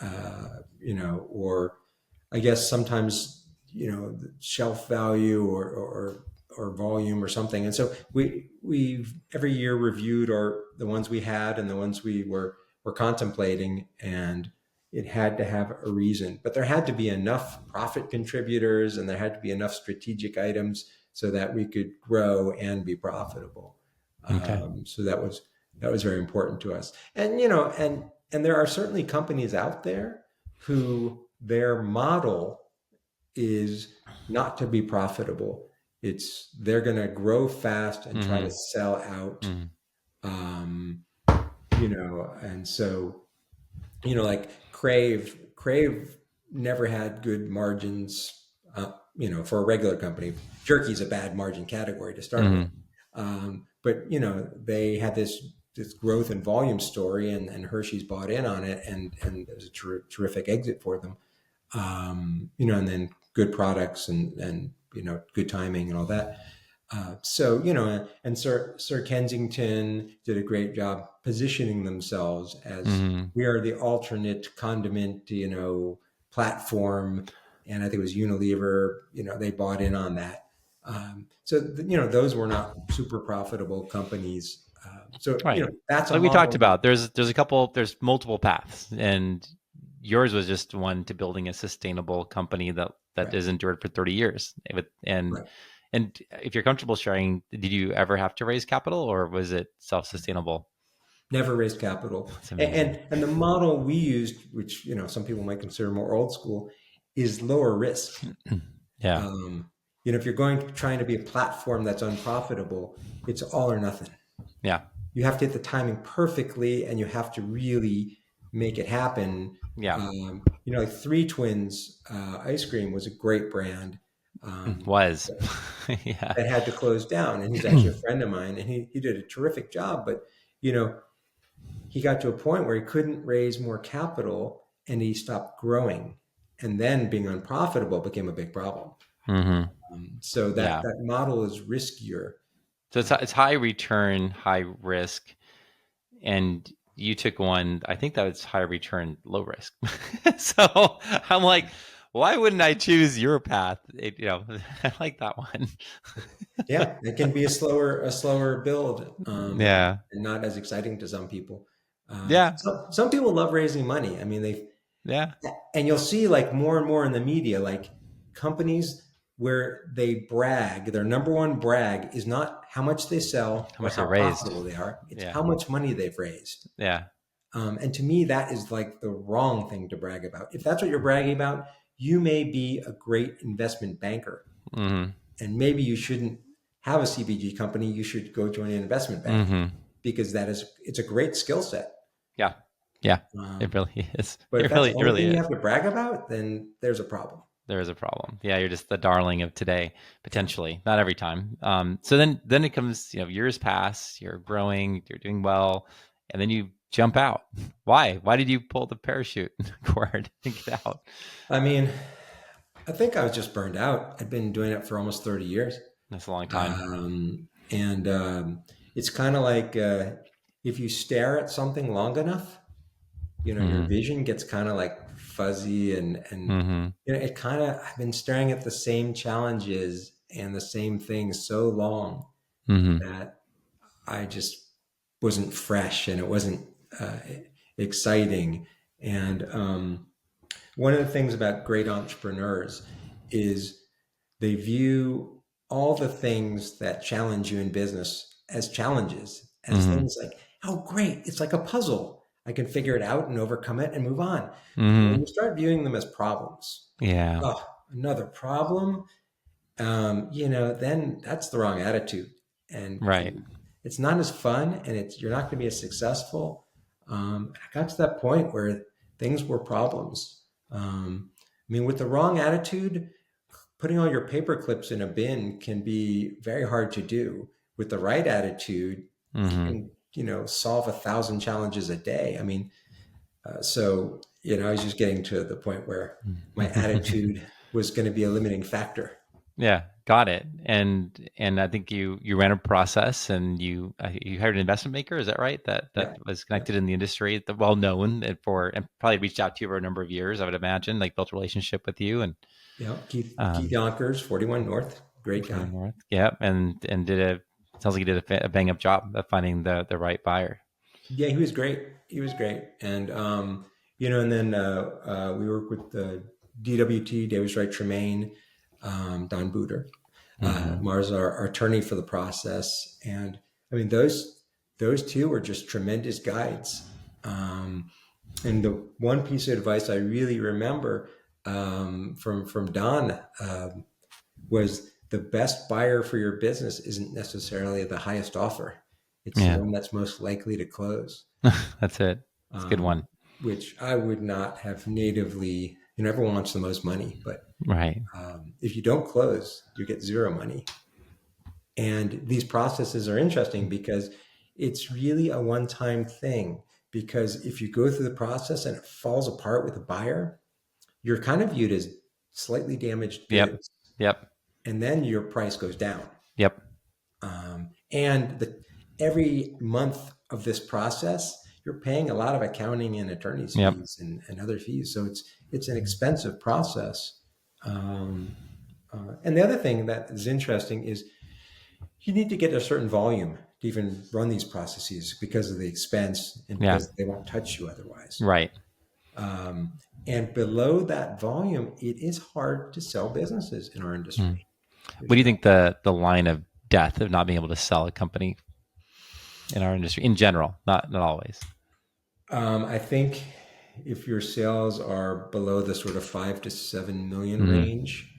Speaker 2: or I guess sometimes, shelf value or volume or something. And so we've every year reviewed the ones we had and the ones we were contemplating, and it had to have a reason. But there had to be enough profit contributors and there had to be enough strategic items so that we could grow and be profitable.
Speaker 1: Okay.
Speaker 2: So that was very important to us. And there are certainly companies out there who their model is not to be profitable. They're going to grow fast and try to
Speaker 1: Mm-hmm.
Speaker 2: sell out.
Speaker 1: Mm-hmm.
Speaker 2: Um, and so, like Crave never had good margins, for a regular company. Jerky's a bad margin category to start with.
Speaker 1: Mm-hmm.
Speaker 2: But, they had this growth and volume story, and Hershey's bought in on it, and it was a terrific exit for them. And then good products and good timing and all that. And Sir Kensington did a great job positioning themselves as
Speaker 1: Mm-hmm.
Speaker 2: we are the alternate condiment, platform. And I think it was Unilever, they bought in on that. Those were not super profitable companies.
Speaker 1: Right.
Speaker 2: That's a
Speaker 1: Like we talked
Speaker 2: model.
Speaker 1: about, there's multiple paths, and yours was just one to building a sustainable company that
Speaker 2: Right,
Speaker 1: is endured for 30 years.
Speaker 2: right.
Speaker 1: And if you're comfortable sharing, did you ever have to raise capital, or was it self-sustainable?
Speaker 2: Never raised capital.
Speaker 1: It's
Speaker 2: And,
Speaker 1: amazing.
Speaker 2: and the model we used, which some people might consider more old school, is lower risk.
Speaker 1: Yeah.
Speaker 2: If you're trying to be a platform that's unprofitable, it's all or nothing.
Speaker 1: Yeah.
Speaker 2: You have to hit the timing perfectly, and you have to really make it happen.
Speaker 1: Yeah.
Speaker 2: Like Three Twins ice cream was a great brand,
Speaker 1: Was. Yeah.
Speaker 2: that had to close down. And he's actually a friend of mine, and he did a terrific job. But you know, he got to a point where he couldn't raise more capital, and he stopped growing, and then being unprofitable became a big problem.
Speaker 1: Mm-hmm.
Speaker 2: So that
Speaker 1: Yeah.
Speaker 2: that model is riskier.
Speaker 1: So it's high return, high risk, and you took one. I think that was high return, low risk. So I'm like, why wouldn't I choose your path? I like that one.
Speaker 2: Yeah, it can be a slower build,
Speaker 1: Yeah.
Speaker 2: and not as exciting to some people.
Speaker 1: Yeah.
Speaker 2: Some people love raising money. I mean,
Speaker 1: Yeah.
Speaker 2: and you'll see like more and more in the media, like companies where they brag, their number one brag is not how much they sell
Speaker 1: How
Speaker 2: or
Speaker 1: much they
Speaker 2: how
Speaker 1: raised.
Speaker 2: profitable they are. It's
Speaker 1: Yeah.
Speaker 2: how much money they've raised.
Speaker 1: Yeah.
Speaker 2: And to me, that is like the wrong thing to brag about. If that's what you're bragging about, you may be a great investment banker,
Speaker 1: Mm-hmm.
Speaker 2: and maybe you shouldn't have a CPG company. You should go join an investment bank
Speaker 1: Mm-hmm.
Speaker 2: because it's a great skill set.
Speaker 1: Yeah. Yeah. It
Speaker 2: Um,
Speaker 1: really is.
Speaker 2: but if that's the
Speaker 1: It
Speaker 2: only
Speaker 1: really
Speaker 2: thing you
Speaker 1: is.
Speaker 2: have to brag about, then there's a problem.
Speaker 1: There is a problem. Yeah, you're just the darling of today,
Speaker 2: Yeah.
Speaker 1: potentially. Not every time. So then it comes, years pass, you're growing, you're doing well, and then you jump out. Why? Why did you pull the parachute cord and get out?
Speaker 2: I mean, I think I was just burned out. I'd been doing it for almost 30 years.
Speaker 1: That's a long time.
Speaker 2: And it's kind of like if you stare at something long enough, your
Speaker 1: Mm-hmm.
Speaker 2: vision gets kind of like fuzzy and
Speaker 1: Mm-hmm.
Speaker 2: it kind of, I've been staring at the same challenges and the same things so long
Speaker 1: Mm-hmm.
Speaker 2: that I just wasn't fresh and it wasn't exciting. And one of the things about great entrepreneurs is they view all the things that challenge you in business as challenges, as
Speaker 1: Mm-hmm.
Speaker 2: things like, oh, great, it's like a puzzle. I can figure it out and overcome it and move on. But when
Speaker 1: Mm-hmm.
Speaker 2: you start viewing them as problems,
Speaker 1: Yeah.
Speaker 2: oh, another problem, then that's the wrong attitude.
Speaker 1: Right.
Speaker 2: And it's not as fun and you're not going to be as successful. I got to that point where things were problems. I mean, with the wrong attitude, putting all your paper clips in a bin can be very hard to do. With the right attitude, you
Speaker 1: Mm-hmm.
Speaker 2: can, solve 1,000 challenges a day. I mean, I was just getting to the point where my attitude was going to be a limiting factor.
Speaker 1: Yeah, got it. And I think you ran a process and you hired an investment maker. Is that right? That
Speaker 2: Yeah.
Speaker 1: was
Speaker 2: Yeah.
Speaker 1: connected in the industry, the well known and probably reached out to you for a number of years. I would imagine, like built a relationship with you and
Speaker 2: Yeah. Keith
Speaker 1: um,
Speaker 2: Yonkers, 41 North, great
Speaker 1: for the
Speaker 2: guy.
Speaker 1: North. Yeah, and did a sounds like you did a bang up job of finding the right buyer.
Speaker 2: Yeah, he was great. He was great. And, and then we worked with DWT, Davis Wright Tremaine, Don Booter.
Speaker 1: Mm-hmm.
Speaker 2: Mars, our attorney for the process. And I mean, those two were just tremendous guides. And the one piece of advice I really remember from Don was the best buyer for your business isn't necessarily the highest offer. It's the
Speaker 1: Yeah,
Speaker 2: one that's most likely to close,
Speaker 1: that's it. It's a good one.
Speaker 2: which I would not have natively. Everyone wants the most money, but
Speaker 1: Right.
Speaker 2: if you don't close, you get zero money. And these processes are interesting because it's really a one-time thing. Because if you go through the process and it falls apart with a buyer, you're kind of viewed as slightly damaged
Speaker 1: Yep.
Speaker 2: goods,
Speaker 1: Yep.
Speaker 2: and then your price goes down.
Speaker 1: Yep.
Speaker 2: And every month of this process, you're paying a lot of accounting and attorney's
Speaker 1: Yep.
Speaker 2: fees and other fees. So it's an expensive process. And the other thing that is interesting is you need to get a certain volume to even run these processes because of the expense and
Speaker 1: Yeah.
Speaker 2: because they won't touch you otherwise.
Speaker 1: Right.
Speaker 2: And below that volume, it is hard to sell businesses in our
Speaker 1: Mm.
Speaker 2: industry.
Speaker 1: What do
Speaker 2: There's
Speaker 1: you
Speaker 2: no,
Speaker 1: think the line of death of not being able to sell a company in our industry in general, not always?
Speaker 2: I think if your sales are below the sort of 5 to 7 million
Speaker 1: Hmm.
Speaker 2: range,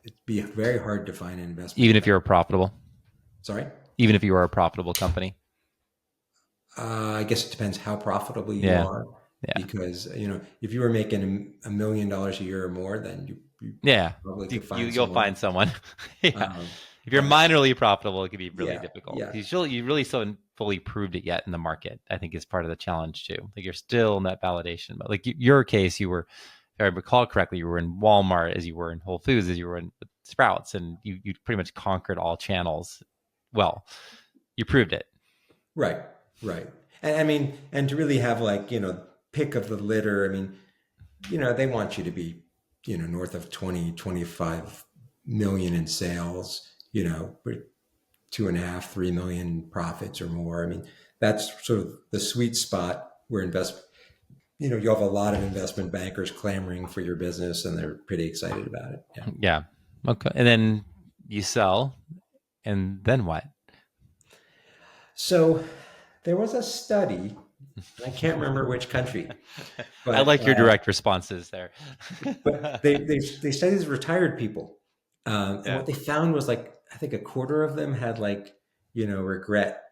Speaker 2: it'd be very hard to find an investment.
Speaker 1: Even if you're a profitable,
Speaker 2: Sorry.
Speaker 1: even if you are a profitable company.
Speaker 2: I guess it depends how profitable you
Speaker 1: Yeah.
Speaker 2: are,
Speaker 1: Yeah.
Speaker 2: because if you were making $1 million a year or more, then you
Speaker 1: Yeah.
Speaker 2: probably could find
Speaker 1: You'll
Speaker 2: someone.
Speaker 1: find someone. Yeah.
Speaker 2: Um,
Speaker 1: If you're
Speaker 2: but
Speaker 1: minorly profitable, it could be really
Speaker 2: yeah,
Speaker 1: difficult.
Speaker 2: yeah,
Speaker 1: You really still haven't fully proved it yet in the market. I think is part of the challenge too. Like you're still in that validation, but like your case, you were, if I recall correctly, you were in Walmart as you were in Whole Foods, as you were in Sprouts, and you pretty much conquered all channels. Well, you proved it.
Speaker 2: right, right. And I mean, and to really have like pick of the litter. I mean, they want you to be north of 20, 25 million in sales. With 2.5, 3 million profits or more. I mean, that's sort of the sweet spot where you have a lot of investment bankers clamoring for your business and they're pretty excited about it. Yeah.
Speaker 1: Yeah. Okay. And then you sell, and then what?
Speaker 2: So there was a study, I can't remember which country,
Speaker 1: I
Speaker 2: but
Speaker 1: like your direct responses there.
Speaker 2: they studied these retired people, and
Speaker 1: Yeah.
Speaker 2: what they found was like I think a quarter of them had like regret,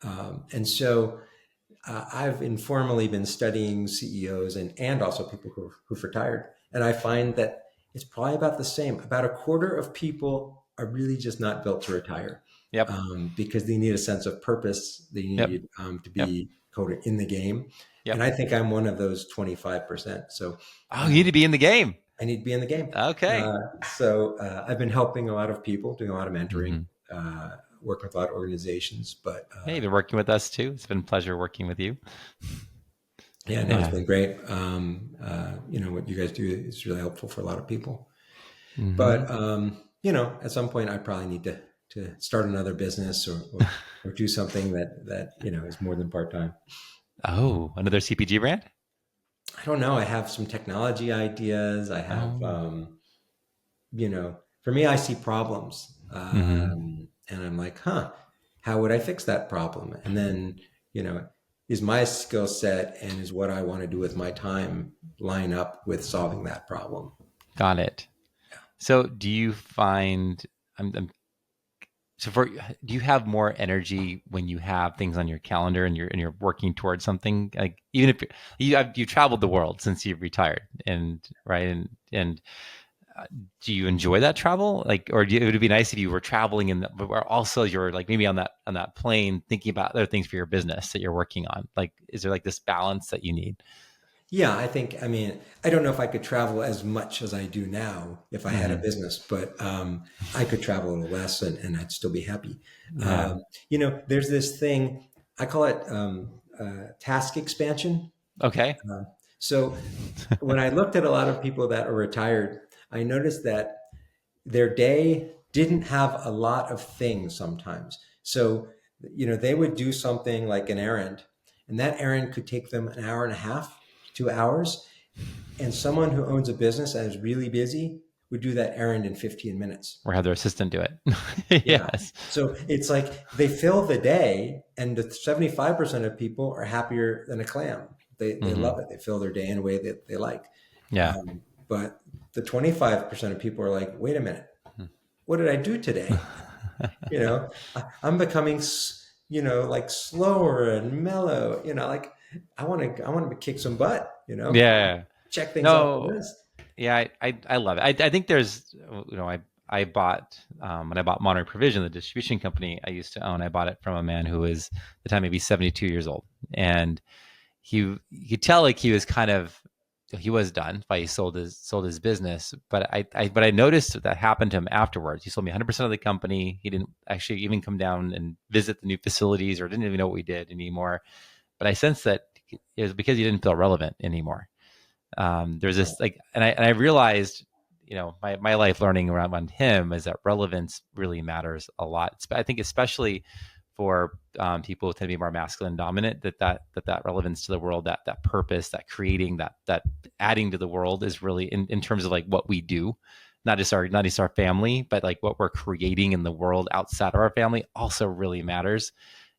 Speaker 2: and so I've informally been studying CEOs and also people who've retired, and I find that it's probably about the same. About a quarter of people are really just not built to retire,
Speaker 1: Yep.
Speaker 2: because they need a sense of purpose. They
Speaker 1: Yep.
Speaker 2: need to
Speaker 1: Yep.
Speaker 2: be coded in the game, and
Speaker 1: Yep.
Speaker 2: I think I'm one of those 25%. So
Speaker 1: Oh, you need
Speaker 2: um,
Speaker 1: to be in the game.
Speaker 2: I need to be in the game.
Speaker 1: Okay.
Speaker 2: I've been helping a lot of people, doing a lot of mentoring,
Speaker 1: Hmm.
Speaker 2: working with a lot of organizations, but
Speaker 1: Hey, you've been working with us too. It's been a pleasure working with you.
Speaker 2: yeah, no, it's
Speaker 1: Yeah.
Speaker 2: been great. What you guys do is really helpful for a lot of people.
Speaker 1: Hmm.
Speaker 2: But at some point, I probably need to start another business or do something that is more than part time.
Speaker 1: Oh, another CPG brand?
Speaker 2: I don't know. I have some technology ideas. I have,
Speaker 1: Oh.
Speaker 2: for me, I see problems,
Speaker 1: Hmm.
Speaker 2: and I'm like, huh, how would I fix that problem? And then, you know, is my skill set and is what I want to do with my time line up with solving that problem?
Speaker 1: Got it. So, do you find I'm so for do you have more energy when you have things on your calendar and you're working towards something, like even if you traveled the world since you've retired, and right, and do you enjoy that travel, like, or it would be nice if you were traveling but where also you're like maybe on that plane thinking about other things for your business that you're working on, like is there like this balance that you need?
Speaker 2: Yeah, I mean, I don't know if I could travel as much as I do now if I had a
Speaker 1: Hmm.
Speaker 2: business, but I could travel a little less and I'd still be happy.
Speaker 1: Yeah.
Speaker 2: There's this thing, I call it task expansion.
Speaker 1: Okay.
Speaker 2: So when I looked at a lot of people that are retired, I noticed that their day didn't have a lot of things sometimes. So, they would do something like an errand, and that errand could take them an hour and a half, 2 hours. And someone who owns a business and is really busy would do that errand in 15 minutes.
Speaker 1: Or have their assistant do it.
Speaker 2: Yeah.
Speaker 1: Yes.
Speaker 2: So it's like they fill the day, and the 75% of people are happier than a clam. They love
Speaker 1: Hmm.
Speaker 2: it. They fill their day in a way that they like.
Speaker 1: Yeah.
Speaker 2: But the 25% of people are like, wait a minute, what did I do today? I'm becoming, like slower and mellow, like I want to kick some butt,
Speaker 1: Yeah.
Speaker 2: check things off the
Speaker 1: No.
Speaker 2: list.
Speaker 1: Yeah, I love it. I think there's, I bought, when I bought Monterey Provision, the distribution company I used to own, I bought it from a man who was at the time maybe 72 years old, and you could tell like he was kind of, he was done, but he sold his business. But I noticed that happened to him afterwards. He sold me 100% of the company. He didn't actually even come down and visit the new facilities, or didn't even know what we did anymore. But I sensed that it was because he didn't feel relevant anymore. There's this like, and I realized, my life learning around him is that relevance really matters a lot. I think especially for people who tend to be more masculine dominant, that relevance to the world, that purpose, that creating, that adding to the world is really in terms of like what we do, not just our family, but like what we're creating in the world outside of our family also really matters.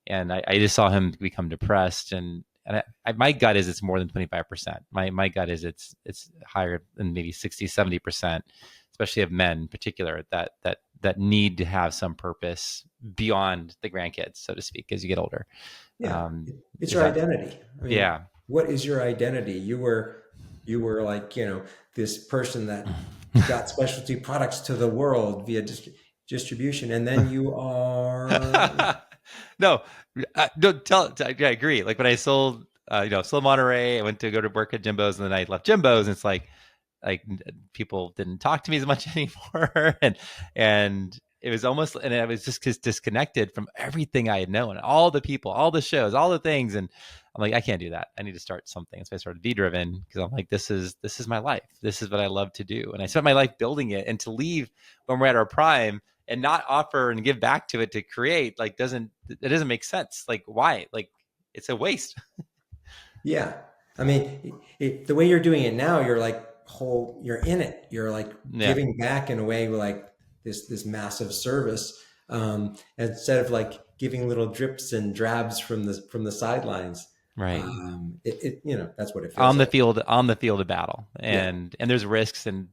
Speaker 1: And I just saw him become depressed, and my gut is it's more than 25%. My gut is it's higher than maybe 60-70%, especially of men in particular, that need to have some purpose beyond the grandkids, so to speak, as you get older.
Speaker 2: Yeah,
Speaker 1: Um,
Speaker 2: it's
Speaker 1: is
Speaker 2: your
Speaker 1: that
Speaker 2: identity. I mean,
Speaker 1: Yeah.
Speaker 2: what is your identity? You were like, this person that got specialty products to the world via distribution, and then you are.
Speaker 1: No, don't tell. I agree. Like when I sold, sold Monterey, I went to go to work at Jimbo's, and then I left Jimbo's, and it's like people didn't talk to me as much anymore, and it was almost, and I was just disconnected from everything I had known, all the people, all the shows, all the things, and I'm like, I can't do that. I need to start something. So I started V Driven, because I'm like, this is my life. This is what I love to do, and I spent my life building it. And to leave when we're at our prime and not offer and give back to it to create, like, doesn't make sense. Like, why? Like, it's a waste.
Speaker 2: Yeah, I mean, the way you're doing it now, you're like you're in it. You're like
Speaker 1: Yeah.
Speaker 2: giving back in a way, like this massive service, instead of like giving little drips and drabs from the sidelines.
Speaker 1: Right.
Speaker 2: That's what it feels
Speaker 1: On the
Speaker 2: like.
Speaker 1: field, on the field of battle.
Speaker 2: Yeah.
Speaker 1: And there's risks, and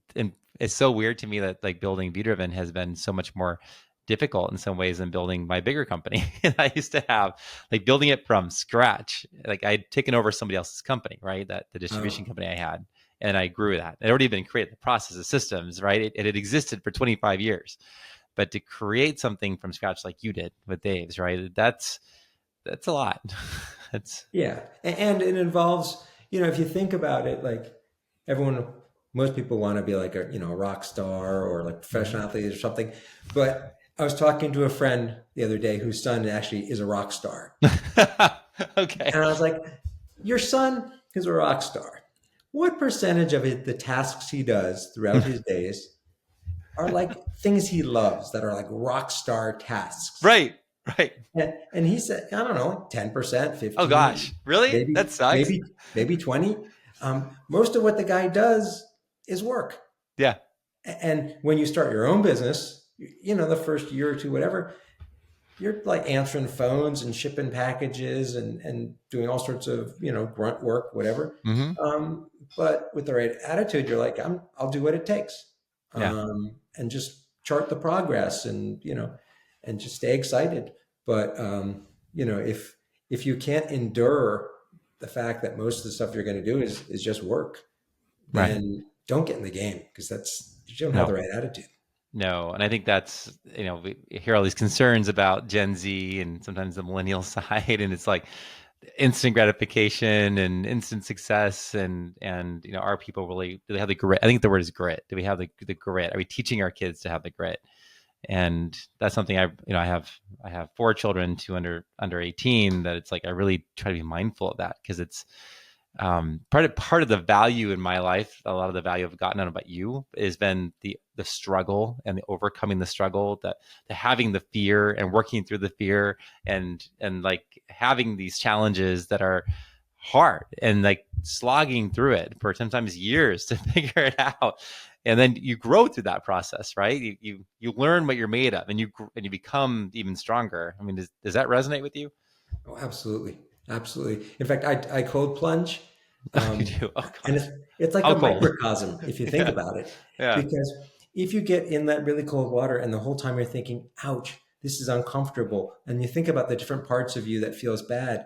Speaker 1: it's so weird to me that like building Be Driven has been so much more difficult in some ways than building my bigger company. I used to have like building it from scratch. Like I'd taken over somebody else's company, right? That the distribution
Speaker 2: Oh,
Speaker 1: company I had, and I grew that. It had already been created, the process, the systems, right? It had existed for 25 years, but to create something from scratch like you did with Dave's, right? That's a lot. That's
Speaker 2: yeah. And it involves, if you think about it, like everyone, most people want to be like a rock star or like
Speaker 1: Mhm.
Speaker 2: professional athlete or something. But I was talking to a friend the other day whose son actually is a rock star.
Speaker 1: Okay.
Speaker 2: And I was like, your son is a rock star. What percentage of the tasks he does throughout his days are like things he loves that are like rock star tasks?
Speaker 1: Right. Right.
Speaker 2: And he said, I don't know, 10%,
Speaker 1: Oh
Speaker 2: 15,
Speaker 1: gosh. Really?
Speaker 2: maybe,
Speaker 1: That sucks.
Speaker 2: maybe 20. Most of what the guy does is work.
Speaker 1: Yeah.
Speaker 2: And when you start your own business, the first year or two, whatever, you're like answering phones and shipping packages and doing all sorts of, grunt work, whatever.
Speaker 1: Hmm.
Speaker 2: But with the right attitude, you're like, I'll do what it takes.
Speaker 1: Yeah.
Speaker 2: And just chart the progress and just stay excited. But, if you can't endure the fact that most of the stuff you're going to do is just work,
Speaker 1: Right.
Speaker 2: then don't get in the game because you don't have
Speaker 1: No.
Speaker 2: the right attitude.
Speaker 1: No. And I think that's, we hear all these concerns about Gen Z and sometimes the millennial side, and it's like instant gratification and instant success, and are people really, do they have the grit? I think the word is grit. Do we have the grit? Are we teaching our kids to have the grit? And that's something I have 4 children, 2 under 18, that it's like I really try to be mindful of that, because it's part of the value in my life. A lot of the value I've gotten out about you has been the struggle and the overcoming the struggle, that the having the fear and working through the fear, and like having these challenges that are hard, and like slogging through it for sometimes years to figure it out, and then you grow through that process, right? You learn what you're made of, and you become even stronger. I mean, does that resonate with you?
Speaker 2: Oh, absolutely, absolutely. In fact, I cold plunge,
Speaker 1: You
Speaker 2: um,
Speaker 1: do. Oh
Speaker 2: and
Speaker 1: gosh.
Speaker 2: it's like
Speaker 1: How
Speaker 2: a
Speaker 1: cold?
Speaker 2: microcosm if you think
Speaker 1: Yeah.
Speaker 2: about it.
Speaker 1: Yeah.
Speaker 2: Because if you get in that really cold water and the whole time you're thinking, "Ouch, this is uncomfortable," and you think about the different parts of you that feels bad,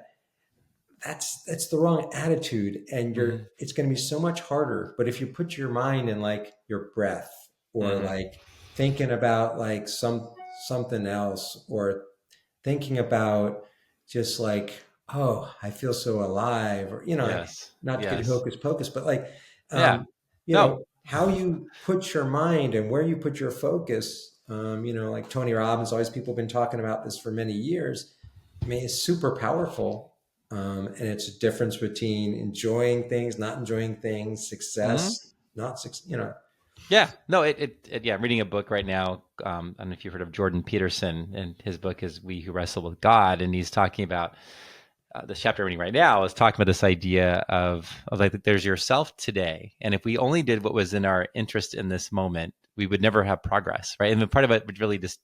Speaker 2: that's the wrong attitude, and
Speaker 1: Hmm.
Speaker 2: it's going to be so much harder. But if you put your mind in like your breath, or
Speaker 1: Hmm.
Speaker 2: like thinking about like something else, or thinking about just like, oh, I feel so alive, or
Speaker 1: Yes.
Speaker 2: not to get
Speaker 1: Yes.
Speaker 2: hocus pocus, but like,
Speaker 1: Yeah. No.
Speaker 2: how you put your mind and where you put your focus. Like Tony Robbins, always people have been talking about this for many years. I mean, it's super powerful, and it's a difference between enjoying things, not enjoying things,
Speaker 1: Hmm.
Speaker 2: success, not success.
Speaker 1: Yeah. No. Yeah. I'm reading a book right now. I don't know if you've heard of Jordan Peterson, and his book is "We Who Wrestle with God," and he's talking about the chapter I'm reading right now is talking about this idea of like there's yourself today, and if we only did what was in our interest in this moment, we would never have progress, right? And the part of it which really just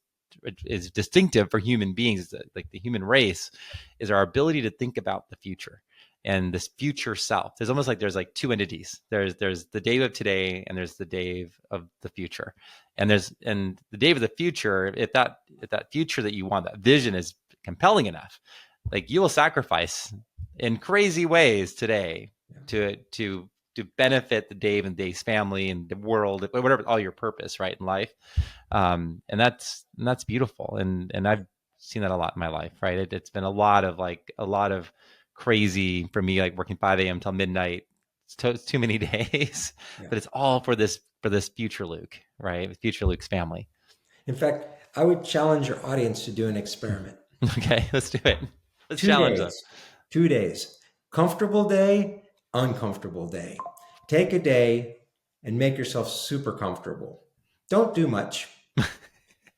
Speaker 1: is distinctive for human beings, like the human race, is our ability to think about the future and this future self. There's almost like there's like two entities. There's the Dave of today, and there's the Dave of the future. And the Dave of the future, if that future that you want, that vision is compelling enough, like you will sacrifice in crazy ways today
Speaker 2: Yeah.
Speaker 1: to benefit the Dave and Dave's family and the world, whatever, all your purpose, right, in life. And that's beautiful, and I've seen that a lot in my life, right? It's been a lot of crazy for me, like working 5 a.m. till midnight. It's too many days,
Speaker 2: Yeah.
Speaker 1: but it's all for this future Luke, right? Future Luke's family.
Speaker 2: In fact, I would challenge your audience to do an experiment.
Speaker 1: Okay, let's do it. Let's
Speaker 2: two
Speaker 1: challenge them.
Speaker 2: days, 2 days, comfortable day, uncomfortable day. Take a day and make yourself super comfortable. Don't do much.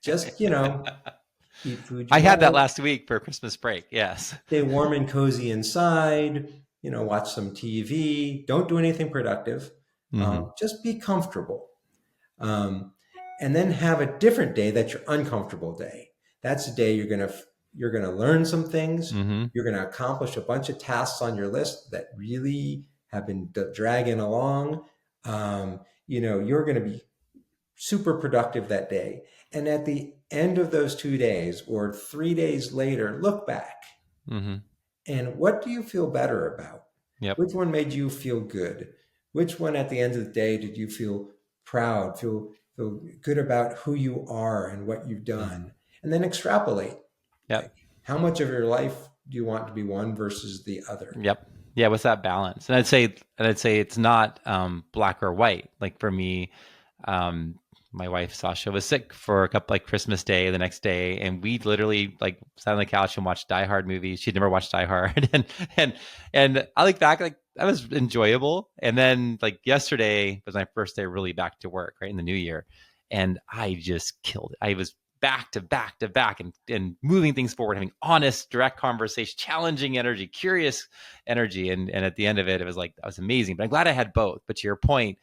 Speaker 2: Just, eat food
Speaker 1: I
Speaker 2: you
Speaker 1: had that
Speaker 2: like,
Speaker 1: last week for Christmas break. Yes.
Speaker 2: stay warm and cozy inside, watch some TV. Don't do anything productive.
Speaker 1: Hmm.
Speaker 2: Just be comfortable. Um, and then have a different day that's your uncomfortable day. That's a day you're gonna learn some things.
Speaker 1: Mm-hmm.
Speaker 2: You're gonna accomplish a bunch of tasks on your list that really have been dragging along. You're gonna be super productive that day. And at the end of those 2 days or 3 days later, look back
Speaker 1: Mm-hmm.
Speaker 2: and what do you feel better about?
Speaker 1: Yep.
Speaker 2: Which one made you feel good? Which one at the end of the day did you feel proud, feel good about who you are and what you've
Speaker 1: Mm-hmm.
Speaker 2: done? And then extrapolate.
Speaker 1: Yep.
Speaker 2: Like, how much of your life do you want to be one versus the other?
Speaker 1: Yep. Yeah. What's that balance? And I'd say it's not black or white. Like for me, um, my wife Sasha was sick for a couple, like Christmas Day, the next day, and we literally like sat on the couch and watched Die Hard movies. She'd never watched Die Hard, and and I look back, like that was enjoyable. And then like yesterday was my first day really back to work, right in the new year, and I just killed it. I was back to back to back and moving things forward, having honest, direct conversation, challenging energy, curious energy. And at the end of it, it was like, that was amazing. But I'm glad I had both. But to your point,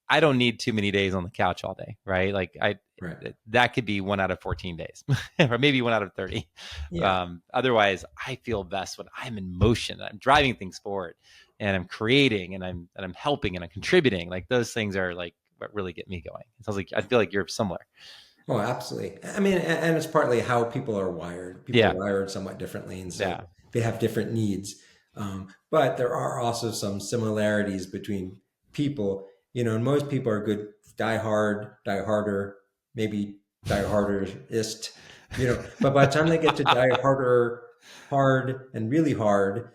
Speaker 1: I don't need too many days on the couch all day, right? Like
Speaker 2: Right.
Speaker 1: that could be 1 out of 14 days or maybe 1 out of 30.
Speaker 2: Yeah.
Speaker 1: Otherwise I feel best when I'm in motion, I'm driving things forward and I'm creating and I'm helping and I'm contributing. Like those things are like what really get me going. It sounds like, I feel like you're similar.
Speaker 2: Oh, absolutely. I mean, and it's partly how people are wired. People are
Speaker 1: Yeah.
Speaker 2: wired somewhat differently, and so
Speaker 1: Yeah.
Speaker 2: they have different needs. But there are also some similarities between people. And most people are good die hard, die harder, maybe die harderist. But by the time they get to die harder, hard, and really hard,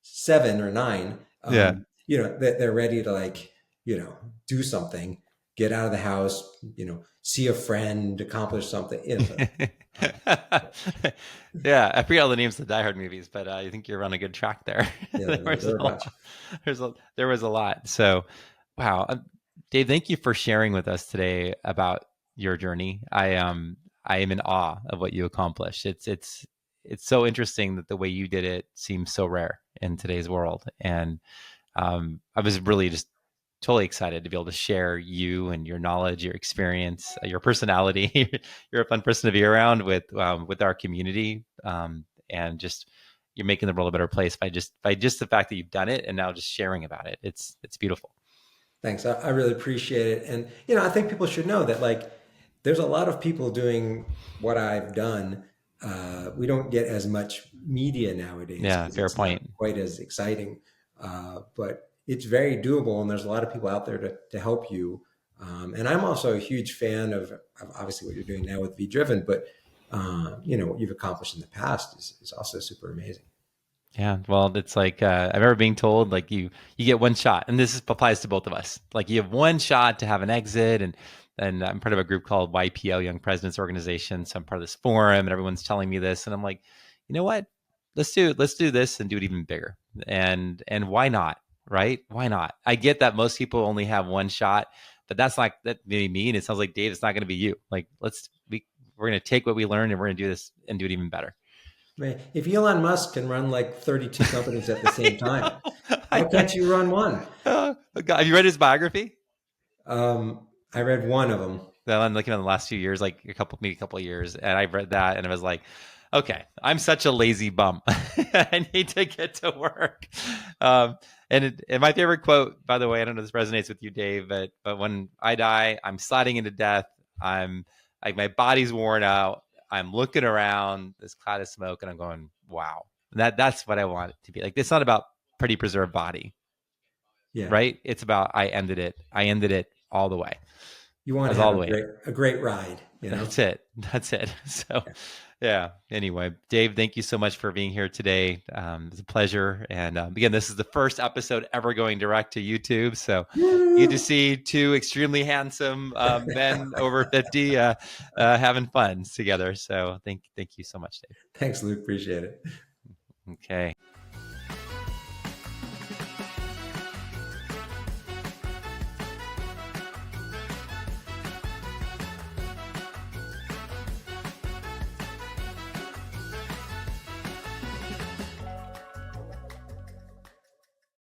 Speaker 2: 7 or 9,
Speaker 1: Yeah.
Speaker 2: they're ready to do something, get out of the house, see a friend, accomplish something.
Speaker 1: Yeah, I forget all the names of the Die Hard movies, but I think you're on a good track there. there was
Speaker 2: There are
Speaker 1: a
Speaker 2: a
Speaker 1: lot.
Speaker 2: bunch.
Speaker 1: There was a lot. So, wow, Dave, thank you for sharing with us today about your journey. I am in awe of what you accomplished. It's so interesting that the way you did it seems so rare in today's world, and I was really just totally excited to be able to share you and your knowledge, your experience, your personality. You're a fun person to be around with our community, and just you're making the world a better place by just the fact that you've done it and now just sharing about it. It's beautiful.
Speaker 2: Thanks. I really appreciate it. And, I think people should know that, there's a lot of people doing what I've done. We don't get as much media nowadays
Speaker 1: Yeah,
Speaker 2: because
Speaker 1: fair
Speaker 2: it's not
Speaker 1: point.
Speaker 2: quite as exciting. But it's very doable, and there's a lot of people out there to help you. And I'm also a huge fan of obviously what you're doing now with Be Driven, but, what you've accomplished in the past is also super amazing.
Speaker 1: Yeah, well, it's like I remember being told like you get one shot, and applies to both of us. Like you have one shot to have an exit, and I'm part of a group called YPO, Young Presidents Organization. So I'm part of this forum, and everyone's telling me this, and I'm like, you know what? Let's do this and do it even bigger. And why not? Right? Why not? I get that most people only have one shot, but that's not that may be me. And it sounds like Dave, it's not going to be you. Like we're going to take what we learned and we're going to do this and do it even better.
Speaker 2: Right. If Elon Musk can run like 32 companies at the same
Speaker 1: I
Speaker 2: time,
Speaker 1: know.
Speaker 2: why
Speaker 1: I
Speaker 2: can't you run one?
Speaker 1: God, have you read his biography?
Speaker 2: I read one of them.
Speaker 1: That I'm looking at the last few years, like maybe a couple of years, and I read that and I was like, okay, I'm such a lazy bum. I need to get to work. And my favorite quote, by the way, I don't know if this resonates with you, Dave, but when I die, I'm sliding into death. I'm like my body's worn out. I'm looking around this cloud of smoke, and I'm going, wow. That's what I want it to be. Like it's not about pretty preserved body,
Speaker 2: Yeah.
Speaker 1: right? It's about I ended it. I ended it all the way.
Speaker 2: You
Speaker 1: I
Speaker 2: want to
Speaker 1: was
Speaker 2: have
Speaker 1: all the way in.
Speaker 2: a great ride,
Speaker 1: That's it. That's it. So, yeah. Anyway, Dave, thank you so much for being here today. It's a pleasure. And again, this is the first episode ever going direct to YouTube. So you get to see two extremely handsome men over 50 having fun together. So thank you so much, Dave.
Speaker 2: Thanks, Luke. Appreciate it.
Speaker 1: Okay.